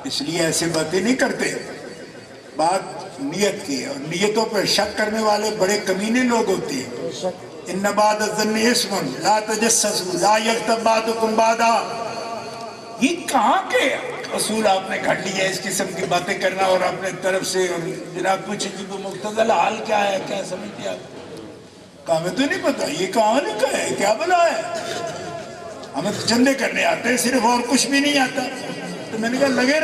اس لیے ایسے باتیں نہیں کرتے، بات نیت کی ہے، اور نیتوں پر شک کرنے والے بڑے کمینے لوگ ہوتے ہیں۔ ان بعد الظن اسم لا تجسسوا لا یغتب بعضکم بعضا، یہ کہاں کے اصول آپ نے گھڑ لیا اس قسم کی باتیں کرنا، اور اپنے طرف سے، اور جناب پوچھیں جی وہ مقتضی حال کیا ہے، کیا سمجھتے آپ؟ کہا ہمیں تو نہیں پتا یہ کہاں لکھا ہے، کیا بلا ہے، ہمیں تو چندے کرنے آتے ہیں صرف، اور کچھ بھی نہیں آتا۔ تو میں نے کہا لگے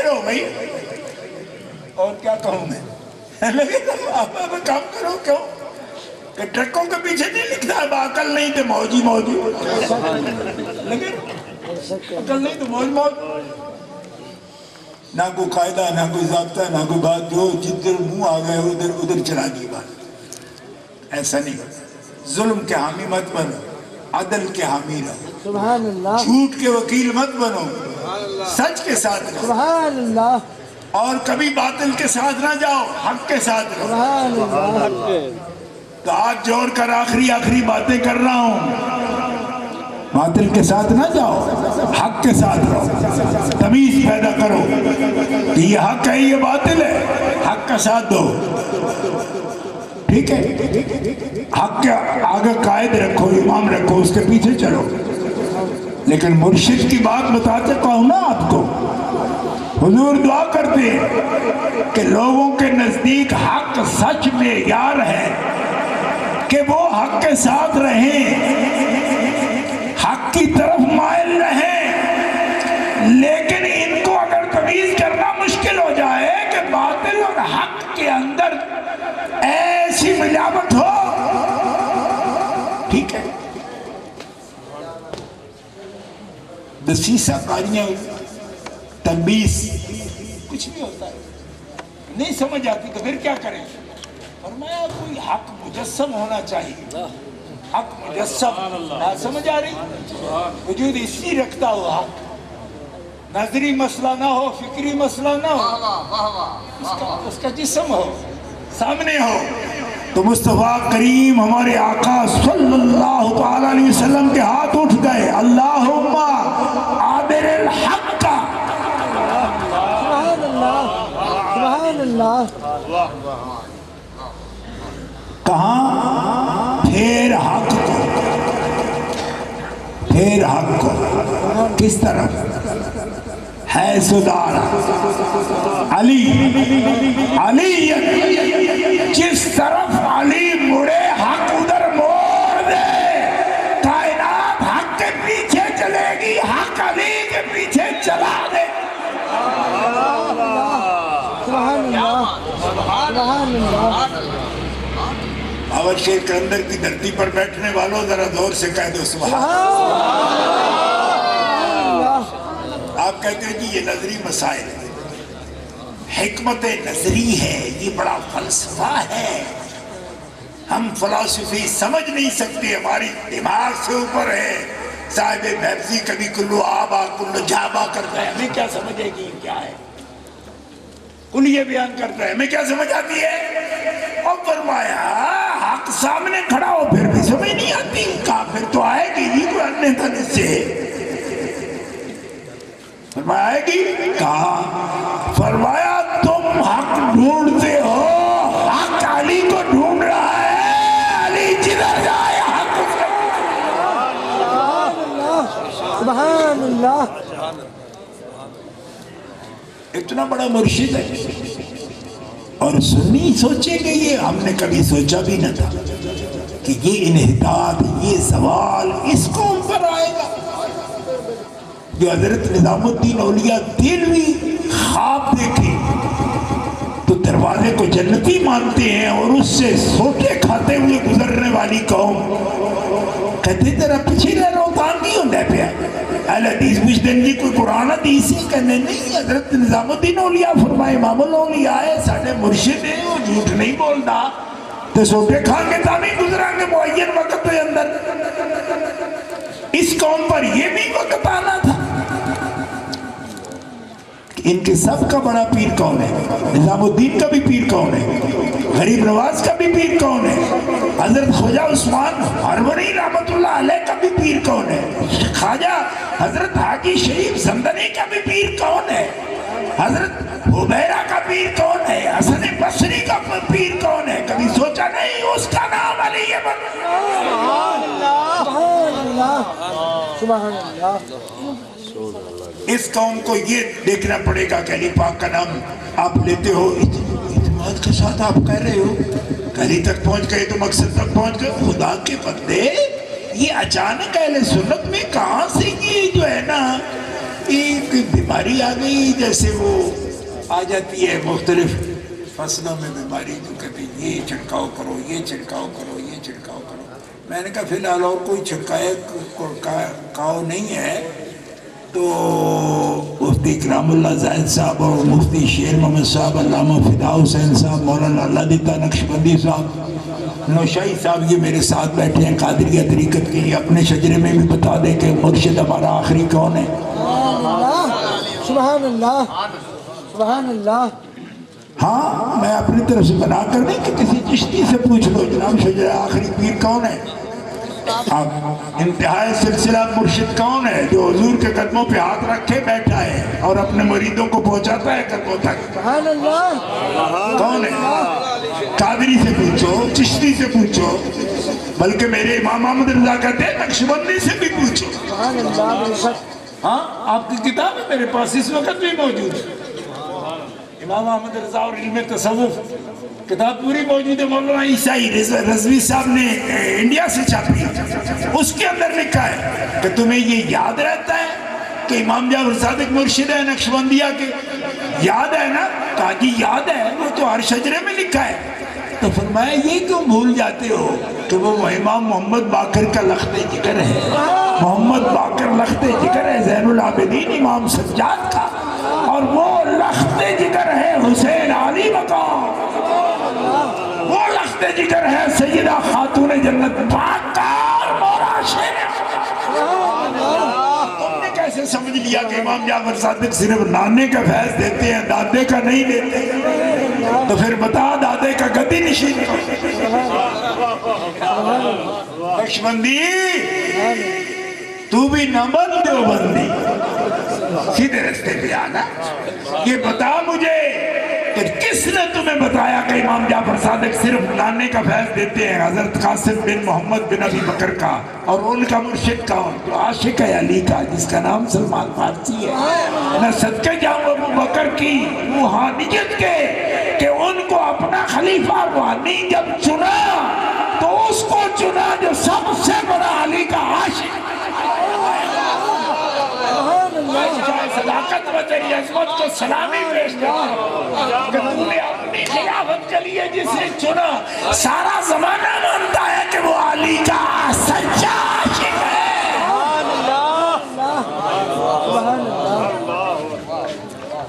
رہو بھائی، اور کیا کہوں میں، لگے رہو، آپ کام کرو، کیوں کہ ٹرکوں کے پیچھے نہیں لکھتا ہے باعقل نہیں تو موجی لگے رہو، عقل نہیں تو موج، نہ کوئی قاعدہ، نہ کوئی ضابطہ، نہ کوئی بات، جو جدھر منہ آ گئے ادھر چلا دی بات، ایسا نہیں ہوتا۔ ظلم کے حامی مت بنو، عدل کے حامی رہو، سبحان اللہ، جھوٹ کے وکیل مت بنو، سچ کے ساتھ رہو، سبحان اللہ، اور کبھی باطل کے ساتھ نہ جاؤ، حق کے ساتھ رہو۔ سبحان اللہ۔ تو ہاتھ جوڑ کر آخری باتیں کر رہا ہوں، باطل کے ساتھ نہ جاؤ، حق کے ساتھ رہو، تمیز پیدا کرو کہ یہ حق ہے یہ باطل ہے، حق کا ساتھ دو، ٹھیک ہے؟ حق کے آگے قائد رکھو، امام رکھو، اس کے پیچھے چلو۔ لیکن مرشد کی بات بتاتے کہوں نا آپ کو، حضور دعا کرتے ہیں کہ لوگوں کے نزدیک حق سچ معیار ہے کہ وہ حق کے ساتھ رہیں، حق کی طرف مائل رہیں، لیکن ان کو اگر تمیز کرنا مشکل ہو جائے کہ باطل اور حق کے اندر ایسی ملاوٹ ہو، ٹھیک ہے؟ دسیسہ کاریاں، تلبیس، کچھ بھی ہوتا ہے، نہیں سمجھ آتی تو پھر کیا کریں؟ فرمایا کوئی حق مجسم ہونا چاہیے، حق مجسم، بات سمجھ آ رہی؟ وجود اسی رکھتا ہو حق، نظری مسئلہ نہ ہو، فکری مسئلہ نہ ہو، اس کا جسم ہو، سامنے ہو۔ تو مصطفیٰ کریم ہمارے آقا صلی اللہ تعالیٰ علیہ وسلم کے ہاتھ اٹھ گئے، اللہم عابر الحق کا، سبحان اللہ، سبحان اللہ، کہاں؟ پھیر حق کو، پھیر حق کو، کس طرف؟ ہے سدار علی، علی جس طرف علی مڑے حق ادھر موڑ دے، کائنات حق کے پیچھے چلے گی، حق علی کے پیچھے چلا دے۔ سبحان اللہ، سبحان اللہ۔ باور شیر کلندر کی دھرتی پر بیٹھنے والوں ذرا زور سے کہہ دو سبحان اللہ۔ آپ کہتے ہیں کہ یہ نظری مسائل ہے، حکمت نظری ہے، یہ بڑا فلسفہ ہے، ہم فلسفی سمجھ نہیں سکتے، ہماری دماغ سے اوپر ہے۔ صاحب بحبزی کبھی کلو آبا کلو جابا کرتا ہے، ہمیں کیا سمجھے گی کیا ہے؟ کل یہ بیان کرتا ہے، ہمیں کیا سمجھ آتی ہے؟ اور فرمایا حق سامنے کھڑا ہو پھر بھی سمجھ نہیں آتی، کافر تو آئے گی جی کوئی اپنے دن سے، فرمایا آئے گی، کہا فرمایا تم حق ڈھونڈتے ہو، حق علی کو ڈھونڈ رہا ہے، علی جدھر جائے حق سبحان اللہ۔ اتنا بڑا مرشد ہے، اور سنی سوچیں گے، یہ ہم نے کبھی سوچا بھی نہ تھا کہ یہ انحطاط، یہ زوال اس قوم پر آئے گا۔ جو حضرت نظام الدین اولیاء دہلوی خواب دیکھے تو دروازے کو جنتی مانتے ہیں، اور اس سے سوٹے کھاتے ہوئے گزرنے والی قوم کہتے تیرا پیچھے رہ روتان نہیں ہوندہ پیا، اہل حدیث پوچھتے جی کوئی قرآن حدیث ہی کہنے نہیں، حضرت نظام الدین اولیاء فرمائے امام الاولیاء ہے، ساڑھے مرشد ہیں، وہ جھوٹ نہیں بولتا، تو سوٹے کھان کے تاں نہیں گزران گے معین وقت کے اندر۔ اس قوم پر یہ بھی وقت آنا تھا۔ ان کے سب کا بڑا پیر کون ہے؟ نظام الدین کا بھی پیر کون ہے؟ غریب نواز کا بھی پیر کون ہے؟ حضرت خواجہ عثمان ہرمنی رحمت اللہ علیہ کا بھی پیر کون ہے؟ خواجہ حضرت حاجی شریف زندنی کا بھی پیر کون ہے؟ حضرت حبیرہ کا پیر کون ہے؟ حسن بصری کا پیر کون ہے؟ کبھی سوچا نہیں اس کا نام علی بن؟ سبحان اللہ، سبحان اللہ۔ اس قوم کو یہ دیکھنا پڑے گا کہ علی پاک کا نام آپ لیتے ہو، اعتماد کے ساتھ آپ کہہ رہے ہو، علی تک پہنچ گئے تو مقصد تک پہنچ گئے۔ خدا کے بندے، یہ اچانک اہل سنت میں کہاں سے یہ جو ہے نا ایک بیماری آ گئی، جیسے وہ آ جاتی ہے مختلف فصلوں میں بیماری، جو کہتے ہیں یہ چھڑکاؤ کرو، یہ چھڑکاؤ کرو، یہ چھڑکاؤ کرو۔ میں نے کہا فی الحال اور کوئی چھڑکاؤ نہیں ہے، تو مفتی اکرام اللہ زاہد صاحب اور مفتی شیر محمد صاحب، علامہ فدا حسین صاحب، مولانا اللہ دیتا نقشبندی صاحب، نوشائی صاحب، یہ میرے ساتھ بیٹھے ہیں قادریہ طریقت کے، یہ اپنے شجرے میں بھی بتا دیں کہ مرشد ہمارا آخری کون ہے۔ سبحان اللہ، سبحان اللہ۔ ہاں میں اپنی طرف سے بنا کر نہیں کہ کسی چشتی سے پوچھ لو جناب شجرہ آخری پیر کون ہے، اب انتہائی سلسلہ مرشد کون ہے جو حضور کے قدموں پہ ہاتھ رکھے بیٹھا ہے اور اپنے مریدوں کو پہنچاتا ہے قدموں تک؟ سبحان اللہ. کون ہے؟ قادری سے پوچھو، چشتی سے پوچھو، بلکہ میرے امام احمد رضا کہتے ہیں نقشبندی سے بھی پوچھو. سبحان اللہ. بے شک. ہاں آپ کی کتاب ہے میرے پاس اس وقت بھی موجود ہے، امام احمد رضا اور علم تصوف کتاب پوری موجود ہے. مولانا عیسائی رضوی صاحب نے انڈیا سے چھاپی، اس کے اندر لکھا ہے کہ تمہیں یہ یاد رہتا ہے کہ امام جعفر صادق مرشد ہے نقشبندیہ کے؟ یاد ہے نا؟ کہا جی یاد ہے، وہ تو ہر شجرے میں لکھا ہے. تو فرمایا یہ کیوں بھول جاتے ہو کہ وہ امام محمد باقر کا لخت ذکر ہے، محمد باقر لخت ذکر ہے زین العابدین امام سجاد کا، اور وہ لخت ذکر ہے حسین علی مقام، وہ لخت ذکر ہے سیدہ خاتون جنت پاک کا اور مولا شیر. تم نے کیسے سمجھ لیا کہ امام جعفر صادق صرف نانے کا فیض دیتے ہیں دادے کا نہیں دیتے؟ تو پھر بتا دادے کا گدی نشین نقشبندی تو بھی نہ بن دیوبندی، سیدھے رستے پہ آنا. یہ بتا مجھے کہ کس نے تمہیں بتایا کہ امام جعفر صادق صرف نانے کا فیض دیتے ہیں؟ حضرت قاسم بن محمد بن ابی بکر کا، اور ان کا مرشد کون؟ جو عاشق ہے علی کا، جس کا نام سلمان فارسی ہے. میں صدقے جاؤں ابو بکر کی روحانیت کے کہ ان کو اپنا خلیفہ روحانی جب چنا تو اس کو چنا جو سب سے بڑا علی کا عاشق. صداقت و تیری عظمت کو سلامی پیش کرتا کہ تم نے اپنی خلافت کے لیے جسے چنا سارا زمانہ مانتا ہے کہ وہ علی کا سچا عاشق ہے. سبحان اللہ.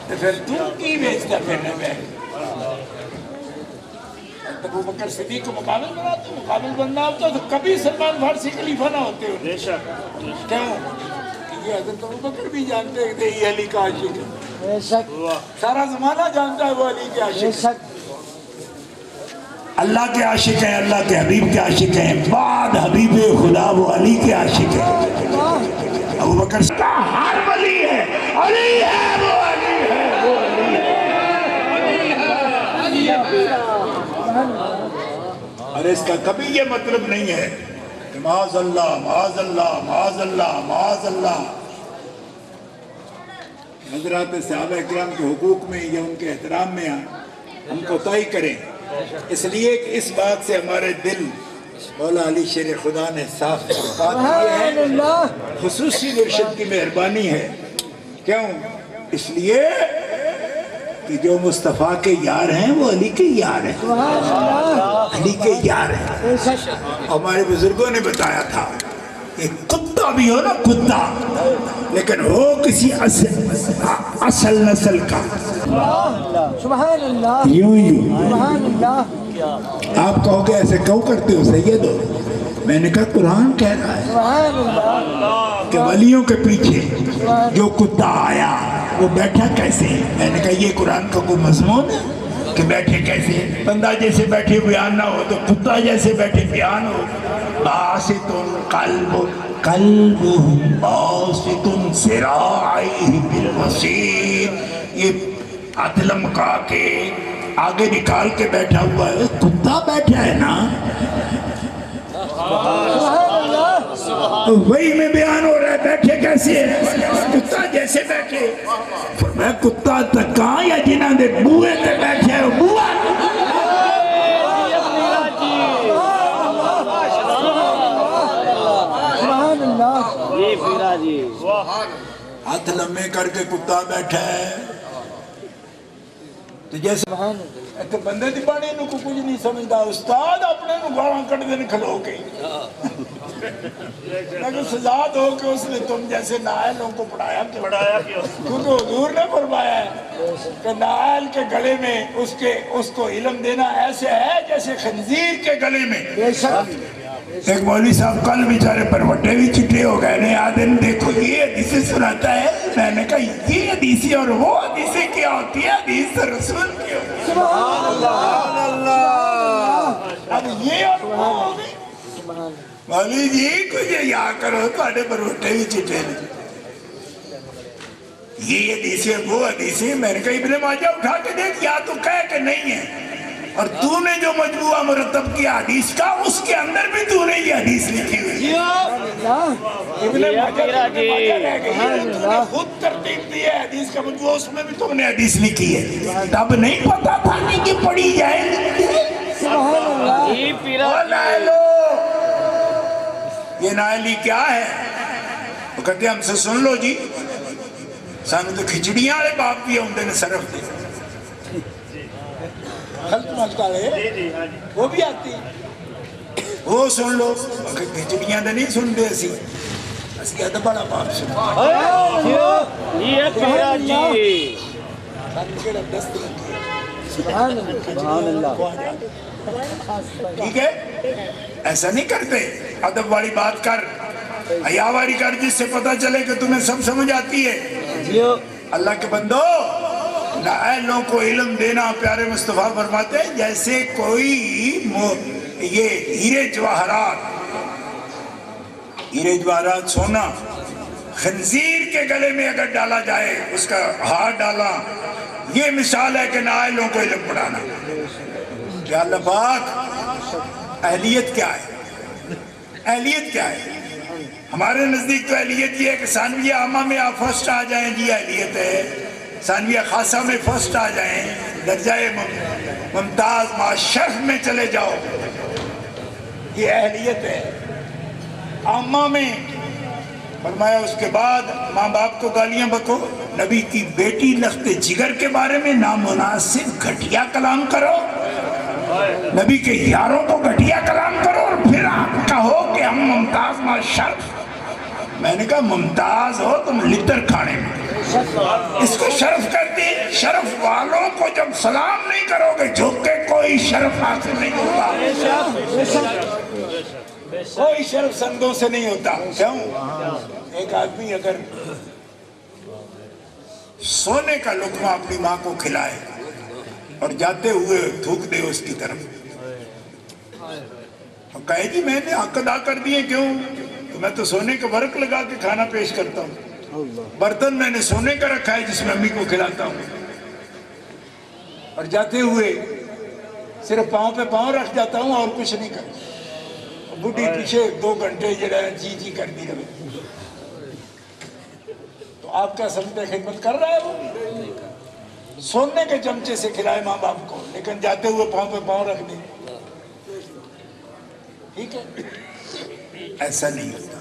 تو پھر تم کی بیچتا پھرنے میں؟ ابو بکر صدیق کو مقابل بناتے ہو؟ مقابل بننا ہوتا تو کبھی سلمان فارسی خلیفہ نہ ہوتے ہو. کیوں؟ یہ حضرت ابو بکر بھی جانتے تھے یہ علی کا عاشق ہے، بے شک. سارا زمانہ جانتا ہے وہ علی کے بے عاشق ہے. شک. اللہ کے عاشق ہیں، اللہ کے حبیب کے عاشق ہیں، بعد حبیب خدا وہ علی کے عاشق ہیں. ابو بکر کا ہر ولی ہے، علی ہے، وہ علی ہے، وہ علی ہے. اور اس کا کبھی یہ مطلب نہیں ہے کہ معاذ اللہ معاذ اللہ معاذ اللہ معاذ اللہ. حضرات صحابہ کرام کے حقوق میں یا ان کے احترام میں ہم کوتاہی کریں، اس لیے کہ اس بات سے ہمارے دل مولا علی شیر خدا نے صاف بات کی ہے. خصوصی مرشد کی مہربانی ہے. کیوں؟ اس لیے کہ جو مصطفیٰ کے یار ہیں وہ علی کے یار ہیں، علی کے یار ہیں. ہمارے بزرگوں نے بتایا تھا کہ کتا بھی ہو نا کتا، لیکن ہو کسی اصل نسل کا. سبحان اللہ. یوں سبحان اللہ. آپ کہو کہ ایسے کیوں کرتے ہو سید ہو؟ میں نے کہا قرآن کہہ رہا ہے سبحان اللہ. کہ ولیوں کے پیچھے جو کتا آیا وہ بیٹھا کیسے؟ میں نے کہا یہ قرآن کا کوئی مضمون ہے کہ بیٹھے کیسے؟ بندہ جیسے بیٹھے بیان نہ ہو تو کتا جیسے بیٹھے بیان ہو. باسط قلب باسط ذراعیہ بالوسیط، یہ ہاتھ لمکا کے آگے نکال کے بیٹھا ہوا ہے. کتا بیٹھا ہے نا، وہی میں بیان ہو رہا ہے بیٹھے کیسے ہیں؟ کتا جیسے بیٹھے. میں کتا تک کہاں یا جنہاں دے بوئے تے بیٹھے ہو بوئے. سبحان اللہ. جی پیرا جی ہاتھ لمبے کر کے کتا بیٹھا ہے تو جیسے تو بندے دی بانے انہوں کو کچھ نہیں سمجھتا. استاد اپنے انہوں گاڑاں کٹ دن کھلو کے لیکن سزا دو کہ اس نے تم جیسے نائل ان کو پڑھایا کیوں؟ کیونکہ حضور نے فرمایا ہے کہ نائل کے گلے میں اس کو علم دینا ایسے ہے جیسے خنزیر کے گلے میں. ایک مولوی صاحب کل بیچارے پر وٹے بھی چٹے ہو گئے نے آدم دیکھو یہ حدیثیں سناتا ہے. میں نے کہا یہ حدیثیں اور وہ حدیثیں کیا ہوتی ہے؟ حدیث رسول کی ہوتی ہے. سبحان اللہ. اب یہ اور وہ ہو گئی. مولوی جی کچھ یا کرو تھوڑے بروٹے بھی چٹے نے یہ حدیثیں وہ حدیثیں میں نے کہا ابن ماجہ اٹھا کے دیکھ یا تو کہہ کہ نہیں ہے اور تو نے جو مجموعہ مرتب کیا حدیث کا اس کے اندر بھی تو نے یہ حدیث لکھی ہوئی ابن ماجہ رہ گئی تو نے خود ترتیب دی ہے حدیث کا مجموعہ اس میں بھی تم نے حدیث لکھی ہے تب نہیں پتا تھا نہیں کہ پڑھی جائے یہ نائلی کیا ہے وہ کہتے ہیں ہم سے سن لو جی سانو تو کھچڑیاں والے باپ بھی ہوندے نے صرف دے خلط ملکالے وہ بھی آتی وہ سن لو کھچڑیاں دے نہیں سن دے اسی اسی کہتا بڑا باپ سن یہ پیرا جی سبحان اللہ ٹھیک ہے ایسا نہیں کرتے ادب والی بات کر حیا والی کر جس سے پتہ چلے کہ تمہیں سب سمجھ آتی ہے اللہ کے بندو نااہلوں کو علم دینا پیارے مصطفیٰ فرماتے ہیں جیسے کوئی یہ ہیرے جواہرات سونا خنزیر کے گلے میں اگر ڈالا جائے اس کا ہار ڈالا یہ مثال ہے کہ نااہلوں کو علم پڑھانا کیا اللہ پاک اہلیت کیا ہے اہلیت کیا ہے ہمارے نزدیک تو اہلیت یہ ہے کہ ثانویہ عامہ میں آپ فرسٹ آ جائیں جی اہلیت ہے ثانویہ خاصہ میں فرسٹ آ جائیں درجہ ممتاز معاشرف میں چلے جاؤ یہ اہلیت ہے عامہ میں فرمایا اس کے بعد ماں باپ کو گالیاں بکو نبی کی بیٹی لخت جگر کے بارے میں نامناسب گھٹیا کلام کرو نبی کے یاروں کو گھٹیا کلام کرو اور پھر آپ کہو کہ ہم ممتاز معاشرف میں نے کہا ممتاز ہو تم لتر کھانے میں اس کو شرف کرتی شرف والوں کو جب سلام نہیں کرو گے جھک کے کوئی شرف حاصل نہیں ہوتا کوئی شرف سندوں سے نہیں ہوتا کیوں ایک آدمی اگر سونے کا لقمہ اپنی ماں کو کھلائے اور جاتے ہوئے تھوک دے اس کی طرف اور کہے جی میں نے حق ادا کر دیے کیوں تو میں تو سونے کا ورق لگا کے کھانا پیش کرتا ہوں برتن میں نے سونے کا رکھا ہے جس میں امی کو کھلاتا ہوں اور جاتے ہوئے صرف پاؤں پہ پاؤں رکھ جاتا ہوں اور کچھ نہیں کرتا بڈھی پیچھے 2 گھنٹے جڑا جی جی کر دی رہے تو آپ کیا سمجھتے خدمت کر رہا ہے وہ سونے کے چمچے سے کھلائے ماں باپ کو لیکن جاتے ہوئے پاؤں پہ پاؤں رکھ دیں ٹھیک ہے ایسا نہیں ہوتا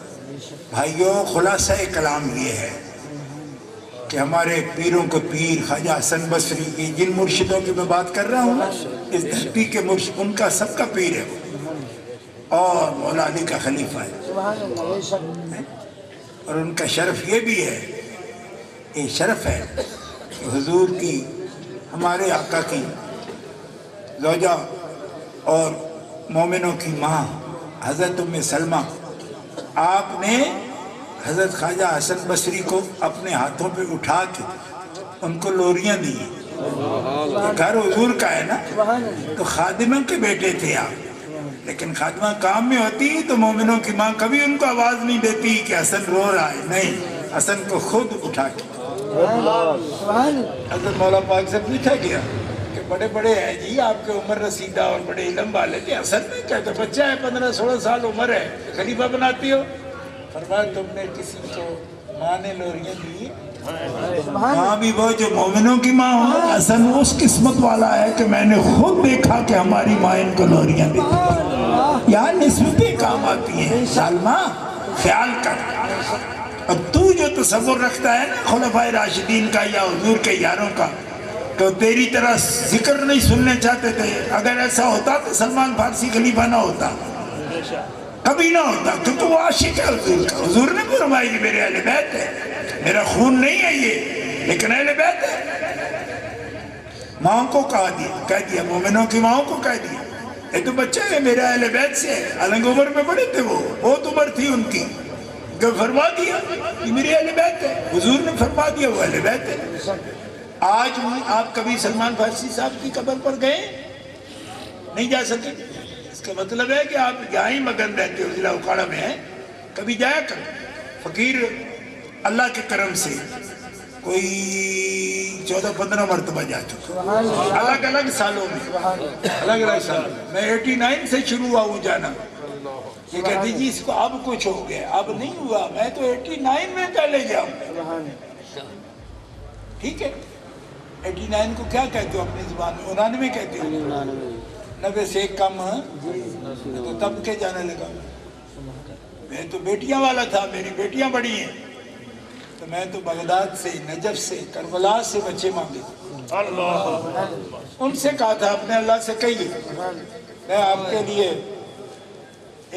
بھائیوں خلاصہ کلام یہ ہے کہ ہمارے پیروں کو پیر خواجہ حسن بصری کی جن مرشدوں کی میں بات کر رہا ہوں اس دھرتی کے مرشد ان کا سب کا پیر ہے اور مولا علی کا خلیفہ ہے اور ان کا شرف یہ بھی ہے یہ شرف ہے کہ حضور کی ہمارے آقا کی زوجہ اور مومنوں کی ماں حضرت ام سلمہ آپ نے حضرت خواجہ حسن بصری کو اپنے ہاتھوں پہ اٹھا کے ان کو لوریاں دی گھر حضور کا ہے نا تو خادموں کے بیٹے تھے آپ لیکن خادمہ کام میں ہوتی تو مومنوں کی ماں کبھی ان کو آواز نہیں دیتی کہ حسن رو رہا ہے نہیں حسن کو خود اٹھا کے حضرت مولا پاک سے پوچھا گیا کہ بڑے بڑے ہیں جی آپ کے عمر رسیدہ اور بڑے علم والے تھے حسن میں کہتے بچہ ہے 15-16 سال عمر ہے خلیفہ بناتی ہو فرمایا تم نے کسی کو ماں نے لوریاں دی ماں بھی وہ جو مومنوں کی ماں ہو حسن اس قسمت والا ہے کہ میں نے خود دیکھا کہ ہماری ماں ان کو لوریاں دیتی یہاں نسبتیں کام آتی ہیں سالمہ خیال کر اب تو جو تصور رکھتا ہے نا خلفائے راشدین کا یا حضور کے یاروں کا تو تیری طرح ذکر نہیں سننے چاہتے تھے اگر ایسا ہوتا تو سلمان فارسی خلیفہ نہ ہوتا کبھی نہ ہوتا کیونکہ وہ عاشق ہے حضور کا حضور نے فرمایا کہ میرے اہل بیت ہے میرا خون نہیں ہے یہ لیکن اہل بیت ہے ماں کو کہہ دیا مومنوں کی ماں کو کہہ دیا یہ تو بچہ ہے میرا اہل بیت سے ہے الگ عمر میں بڑے تھے وہ بہت عمر تھی ان کی کہ فرما دیا کہ میرے اہل بیت ہے حضور نے فرما دیا وہ اہل بیت ہے آج آپ کبھی سلمان فارسی صاحب کی قبر پر گئے نہیں جا سکے اس کا مطلب ہے کہ آپ یہاں ہی مگن رہتے ہو، ضلع اکھاڑا میں ہیں، کبھی جایا کر۔ فقیر اللہ کے کرم سے کوئی 14-15 مرتبہ جا چکا، الگ الگ سالوں میں، الگ الگ سالوں میں۔ میں 89 سے شروع ہوا ہوں جانا۔ یہ کہتی جی اس کو اب کچھ ہو گیا، اب نہیں ہوا، میں تو 89 میں پہلے جاؤں۔ ٹھیک ہے، 89 کو کیا کہتے ہو اپنی زبان میں؟ 99 کہتے ہو، 90 سے کم، تو تب کے جانے لگا۔ میں تو بیٹیاں والا تھا، میری بیٹیاں بڑی ہیں، تو میں تو بغداد سے، نجف سے، کربلا سے بچے مانگے، ان سے کہا تھا اپنے اللہ سے کہیے میں آپ کے لیے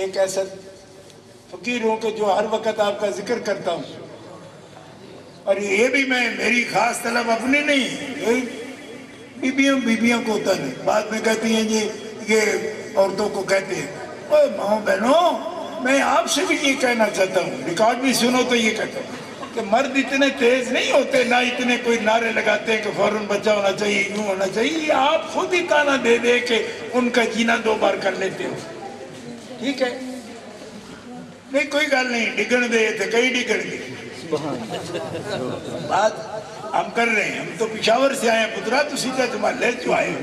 ایک ایسا فقیر ہوں کہ جو ہر وقت آپ کا ذکر کرتا ہوں، اور یہ بھی میں میری خاص طلب اپنی نہیں، بیبیوں کو ہوتا نہیں، بعد میں کہتی ہیں جی یہ عورتوں کو کہتے ہیں۔ اوہ ماں بہنوں، میں آپ سے بھی یہ کہنا چاہتا ہوں، ریکارڈ بھی سنو تو یہ کہتا ہوں کہ مرد اتنے تیز نہیں ہوتے، نہ اتنے کوئی نعرے لگاتے ہیں کہ فوراً بچہ ہونا چاہیے، یوں ہونا چاہیے، یہ آپ خود ہی تانا دے دے کے ان کا جینا 2 بار کر لیتے ہو۔ ٹھیک ہے، نہیں کوئی گل نہیں، ڈگن دے تھے کئی ڈگن گے، بات ہم کر رہے ہیں، ہم تو پشاور سے آئے ہیں پترا، تو سیدھا تمہارے لے جو آئے ہو،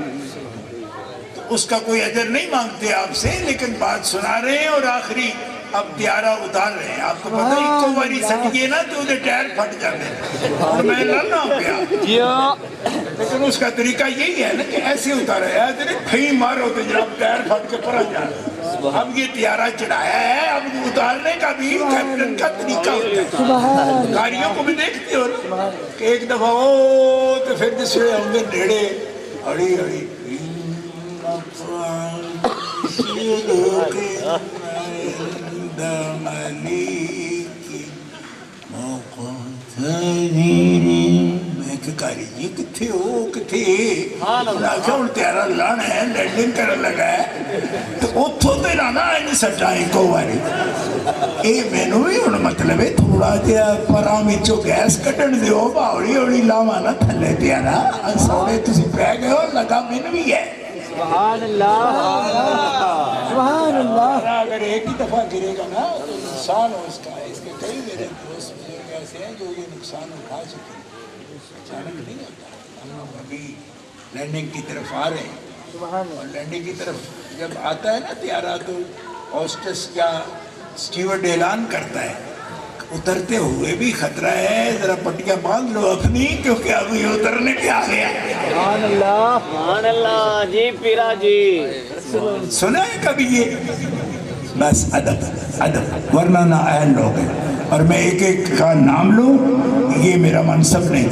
تو اس کا کوئی اجر نہیں مانگتے آپ سے، لیکن بات سنا رہے ہیں اور آخری اب تیارہ اتار رہے ہیں۔ آپ کو پتہ ہے ایک کو باری سٹ گئے نا تو ادھر ٹائر پھٹ جاتے ہیں، اور میں لڑنا ہو گیا، لیکن اس کا طریقہ یہی ہے نا کہ ایسے اتارا ہے، ادھر کہیں مارو تو جناب ٹائر پھٹ کے پڑا جا رہا۔ اب یہ تیارہ چڑھایا ہے، اب اتارنے کا بھی کیپٹن کا طریقہ ہوتا ہے۔ گاڑیوں کو بھی دیکھتے ہو کہ ایک دفعہ ہو تو پھر دوسرے ہوں گے نیڑے، اڑی اڑی میں کہ کاری جی کتھے ہو کتھے آخیا ہوں تیارا لانا ہے، لینڈنگ کرن لگا ہے، تو اتھوں تے لانا آئیں سٹائیں کو باری اے میں نو بھی ہونا مطلب ہے تھوڑا جہا پرام وچوں گیس کٹن دیو، باوڑی اوڑی لاوا نا تھلے تیارا سوڑے تسی پہ گئے ہو، لگا من بھی ہے۔ سبحان اللہ، سبحان اللہ۔ اگر ایک ہی دفعہ گرے گا نا تو نقصان ہو اس کا، اس کے کئی میرے دوست بزرگ ایسے ہیں جو یہ نقصان اٹھا چکے ہیں، اچانک نہیں ہوتا۔ ہم لوگ ابھی لینڈنگ کی طرف آ رہے ہیں، اور لینڈنگ کی طرف جب آتا ہے نا تیارہ تو ہوسٹس یا سٹیورڈ اعلان کرتا ہے اترتے ہوئے بھی خطرہ ہے، ذرا پٹیاں باندھ لو اپنی، کیونکہ ابھی اترنے پہ آ گیا۔ سبحان اللہ، سبحان اللہ جی پیرا جی، سنا ہے کبھی یہ؟ بس ادب ادب، ورنہ نہ اہل لوگ ہیں، اور میں ایک ایک کا نام لوں یہ میرا منصب نہیں،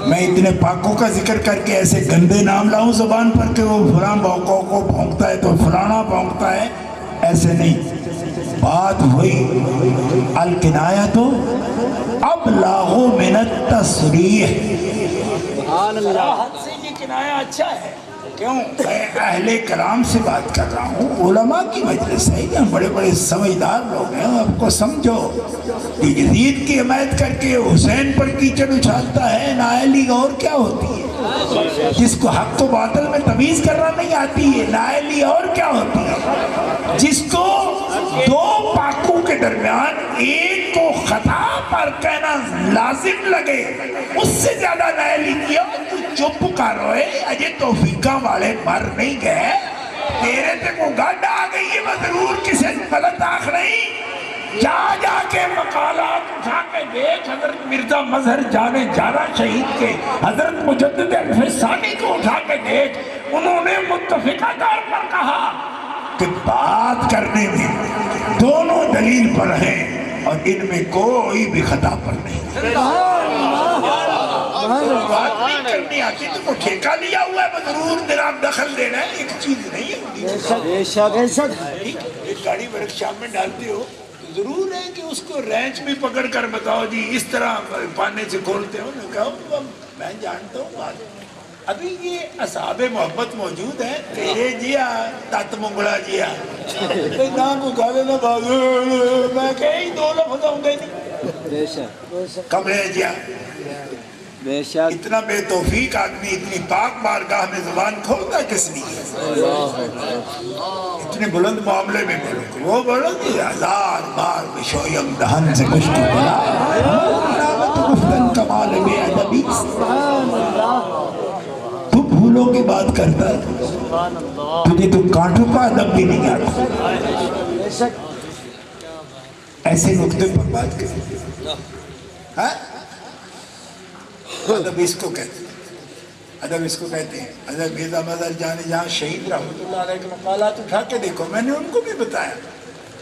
میں اتنے پاکوں کا ذکر کر کے ایسے گندے نام لاؤں زبان پر کہ وہ فلاں بوکوں کو بھونکتا ہے تو فلانا بھونکتا ہے، ایسے نہیں۔ بات ہوئی الکنایۃ ابلغ من التصریح، سبحان اللہ۔ حد سے یہ کنایہ اچھا ہے، کیوں؟ میں اہل کلام سے بات کر رہا ہوں، علماء کی مجلس ہے، یہاں بڑے بڑے سمجھدار لوگ ہیں، آپ کو سمجھو۔ یزید کی حمایت کر کے حسین پر کیچڑ اچھالتا ہے، نااہلی اور کیا ہوتی ہے؟ جس کو حق و باطل میں تمیز کرنا نہیں آتی ہے، نااہلی اور کیا ہوتی ہے؟ جس کو 2 پاکوں کے درمیان ایک کو خطا پر کہنا لازم لگے، اس سے زیادہ نااہلی کیا، تو چپ کروئے، اجے توفیقہ والے مر نہیں گئے، تیرے تے کو گاڑ آ گئی ہے، میں ضرور کسی غلط آخ نہیں۔ جا کے مقالات اٹھا کے دیکھ، حضرت مرزا مظہر جانے جانا شہید کے، حضرت مجدد الفسانی کو اٹھا کے دیکھ، انہوں نے متفقہ طور پر کہا کہ بات کرنے میں دونوں دلیل پر ہیں اور ان میں کوئی بھی خطا پر نہیں۔ بات نہیں کرنی آتی تو کو ٹھیکہ لیا ہوا ہے، ضرور میرا دخل دینا ہے، ایک چیز نہیں ہے۔ بے شک بے شک۔ ایک گاڑی ورکشاپ میں ڈالتے ہو تو ضرور ہے کہ اس کو رینچ بھی پکڑ کر بتاؤ جی اس طرح پانے سے کھولتے ہو، کہا میں جانتا ہوں بات۔ ابھی یہ اصحاب محبت موجود ہیں، تیرے جیا تات منگڑا جیا نام کو گالے نہ بھاگو، میں کہیں 2 لفظ ہوں گے نہیں، بے شک بے شک۔ کمرے جیا بے شک اتنا بے توفیق آدمی اتنی پاک بارگاہ میں زبان کھولتا کس لیے؟ اتنے بلند معاملے میں بولو وہ بولو کہ 1000 بار بشویم دہن سے مشکل بلا نامت گفتن کمال بے ادبی. تو بھولوں کی بات کرتا ہے تجھے تو کانٹوں کا ادب بھی نہیں آتا. بے شک ایسے نقطے پر بات کریں. ہاں ادب اس کو کہتے ہیں. ادب اس کو کہتے ہیں. حضرت مرزا مظہر جان جہاں شہید رحمۃ اللہ علیہ کے مقالات اٹھا کے دیکھو. میں نے ان کو بھی بتایا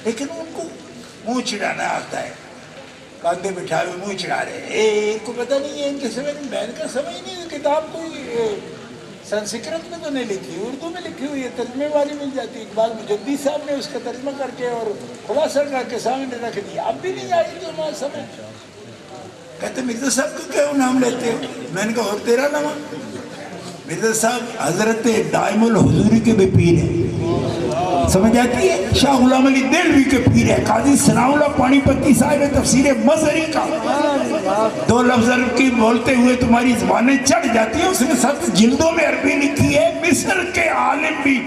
لیکن ان کو منہ چڑھانا آتا ہے. کاندھے بٹھائے ہوئے منہ چڑھا رہے ہیں. ان کو پتہ نہیں ہے ان کے سمجھ میں کا سمجھ نہیں. کتاب کوئی سنسکرت میں تو نہیں لکھی, اردو میں لکھی ہوئی ہے, ترجمے والی مل جاتی. اقبال مجدی صاحب نے اس کا ترجمہ کر کے اور خلاصہ کر کے سامنے رکھ دیا. اب بھی نہیں آئی تو میں سمجھ. کہتے مرزا صاحب کو کیوں نام لیتے ہو؟ میں نے کہا اور تیرا نام؟ مرزا صاحب حضرت دائم الحضوری کے بھی پیر ہیں. سمجھ آتی ہے؟ شاہ غلام علی دہلوی کے پیر ہے. قاضی ثناء اللہ پانی پتی صاحب تفسیر مظہری کا 2 لفظ عرب کی بولتے ہوئے تمہاری زبانیں چڑھ جاتی ہیں. اس نے 7 جلدوں میں عربی لکھی ہے. مصر کے عالم بھی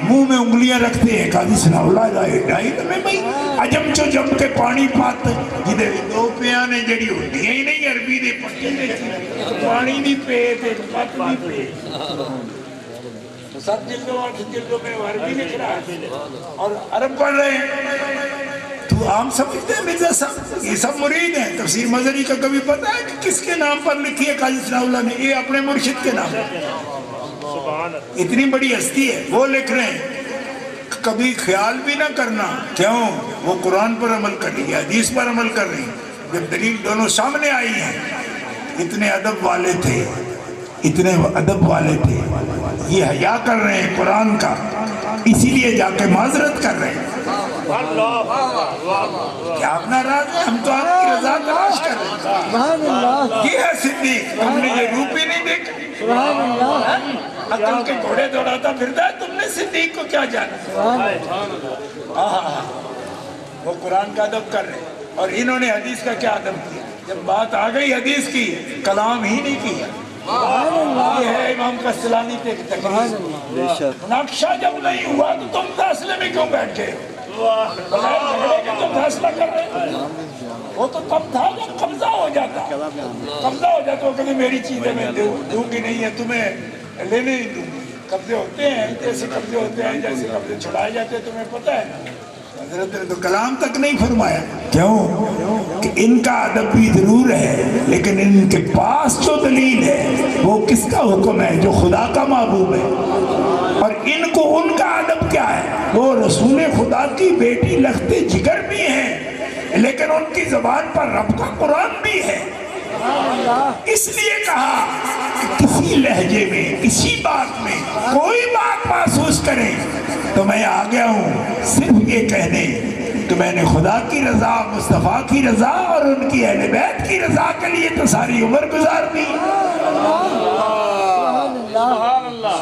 منہ میں انگلیاں رکھتے ہیں. قاضی ثناء اللہ ڈائی میں بھائی عجم چو جم کے پانی پات جدے 2 پیانے جڑی ہوتی ہیں ہی نہیں عربی دے پکے دے پانی نہیں پے تے پت نہیں پے. 7 جلدوں 8 جلدوں میں عربی لکھ رہا ہے اور عرب پڑھ رہے ہیں. تو عام سمجھتے ہیں مرزا صاحب یہ سب مرید ہیں. تفسیر مظہری کا کبھی پتہ ہے کہ کس کے نام پر لکھی ہے قاضی ثناء اللہ نے؟ یہ اپنے مرشد کے نام. اتنی بڑی ہستی ہے وہ لکھ رہے ہیں. کبھی خیال بھی نہ کرنا کیوں وہ قرآن پر عمل کر رہی ہے, حدیث پر عمل کر رہی ہے. جب دلیل دونوں سامنے آئی ہیں اتنے ادب والے تھے, اتنے ادب والے تھے. یہ حیا کر رہے ہیں قرآن کا, اسی لیے جا کے معذرت کر رہے ہیں. کیا آپ ناراض ہیں؟ ہم تو آپ کی رضا تلاش کر رہے ہیں. سبحان اللہ یہ ہے صدیق. ہم نے یہ روپ ہی نہیں دیکھا. سبحان اللہ عقل کے گھوڑے دوڑاتا پھرتا ہے. تم نے صدیق کو کیا جانا؟ وہ قرآن کا ادب کر رہے ہیں اور انہوں نے حدیث کا کیا ادب کیا. جب بات آ گئی حدیث کی کلام ہی نہیں کیا. یہ ہے امام قسطلانی کی تقریر. مناقشہ جب نہیں ہوا تو تم فیصلے میں کیوں بیٹھ گئے؟ بغیر جھگڑے کے تم فیصلہ کر رہے ہو. وہ تو تب تھا جب قبضہ ہو جاتا. قبضہ ہو جاتا وہ کہتے میری چیزیں میں دوں گی نہیں ہے تمہیں لینے نہیں دوں گی. قبضے ہوتے ہیں جیسے قبضے ہوتے ہیں جیسے قبضے چھڑائے جاتے ہیں. تمہیں پتہ ہے حضرت نے تو کلام تک نہیں فرمایا. کیوں کہ ان کا ادب بھی ضرور ہے لیکن ان کے پاس جو دلیل ہے وہ کس کا حکم ہے؟ جو خدا کا محبوب ہے. اور ان کو ان کا ادب کیا ہے؟ وہ رسول خدا کی بیٹی لخت جگر بھی ہیں لیکن ان کی زبان پر رب کا قرآن بھی ہے. اس لیے کہا کہ کسی لہجے میں کسی بات میں کوئی بات محسوس کریں تو میں آ گیا ہوں صرف یہ کہنے کہ میں نے خدا کی رضا, مصطفیٰ کی رضا اور ان کی اہل بیت کی رضا کے لیے تو ساری عمر گزار دی. سبحان اللہ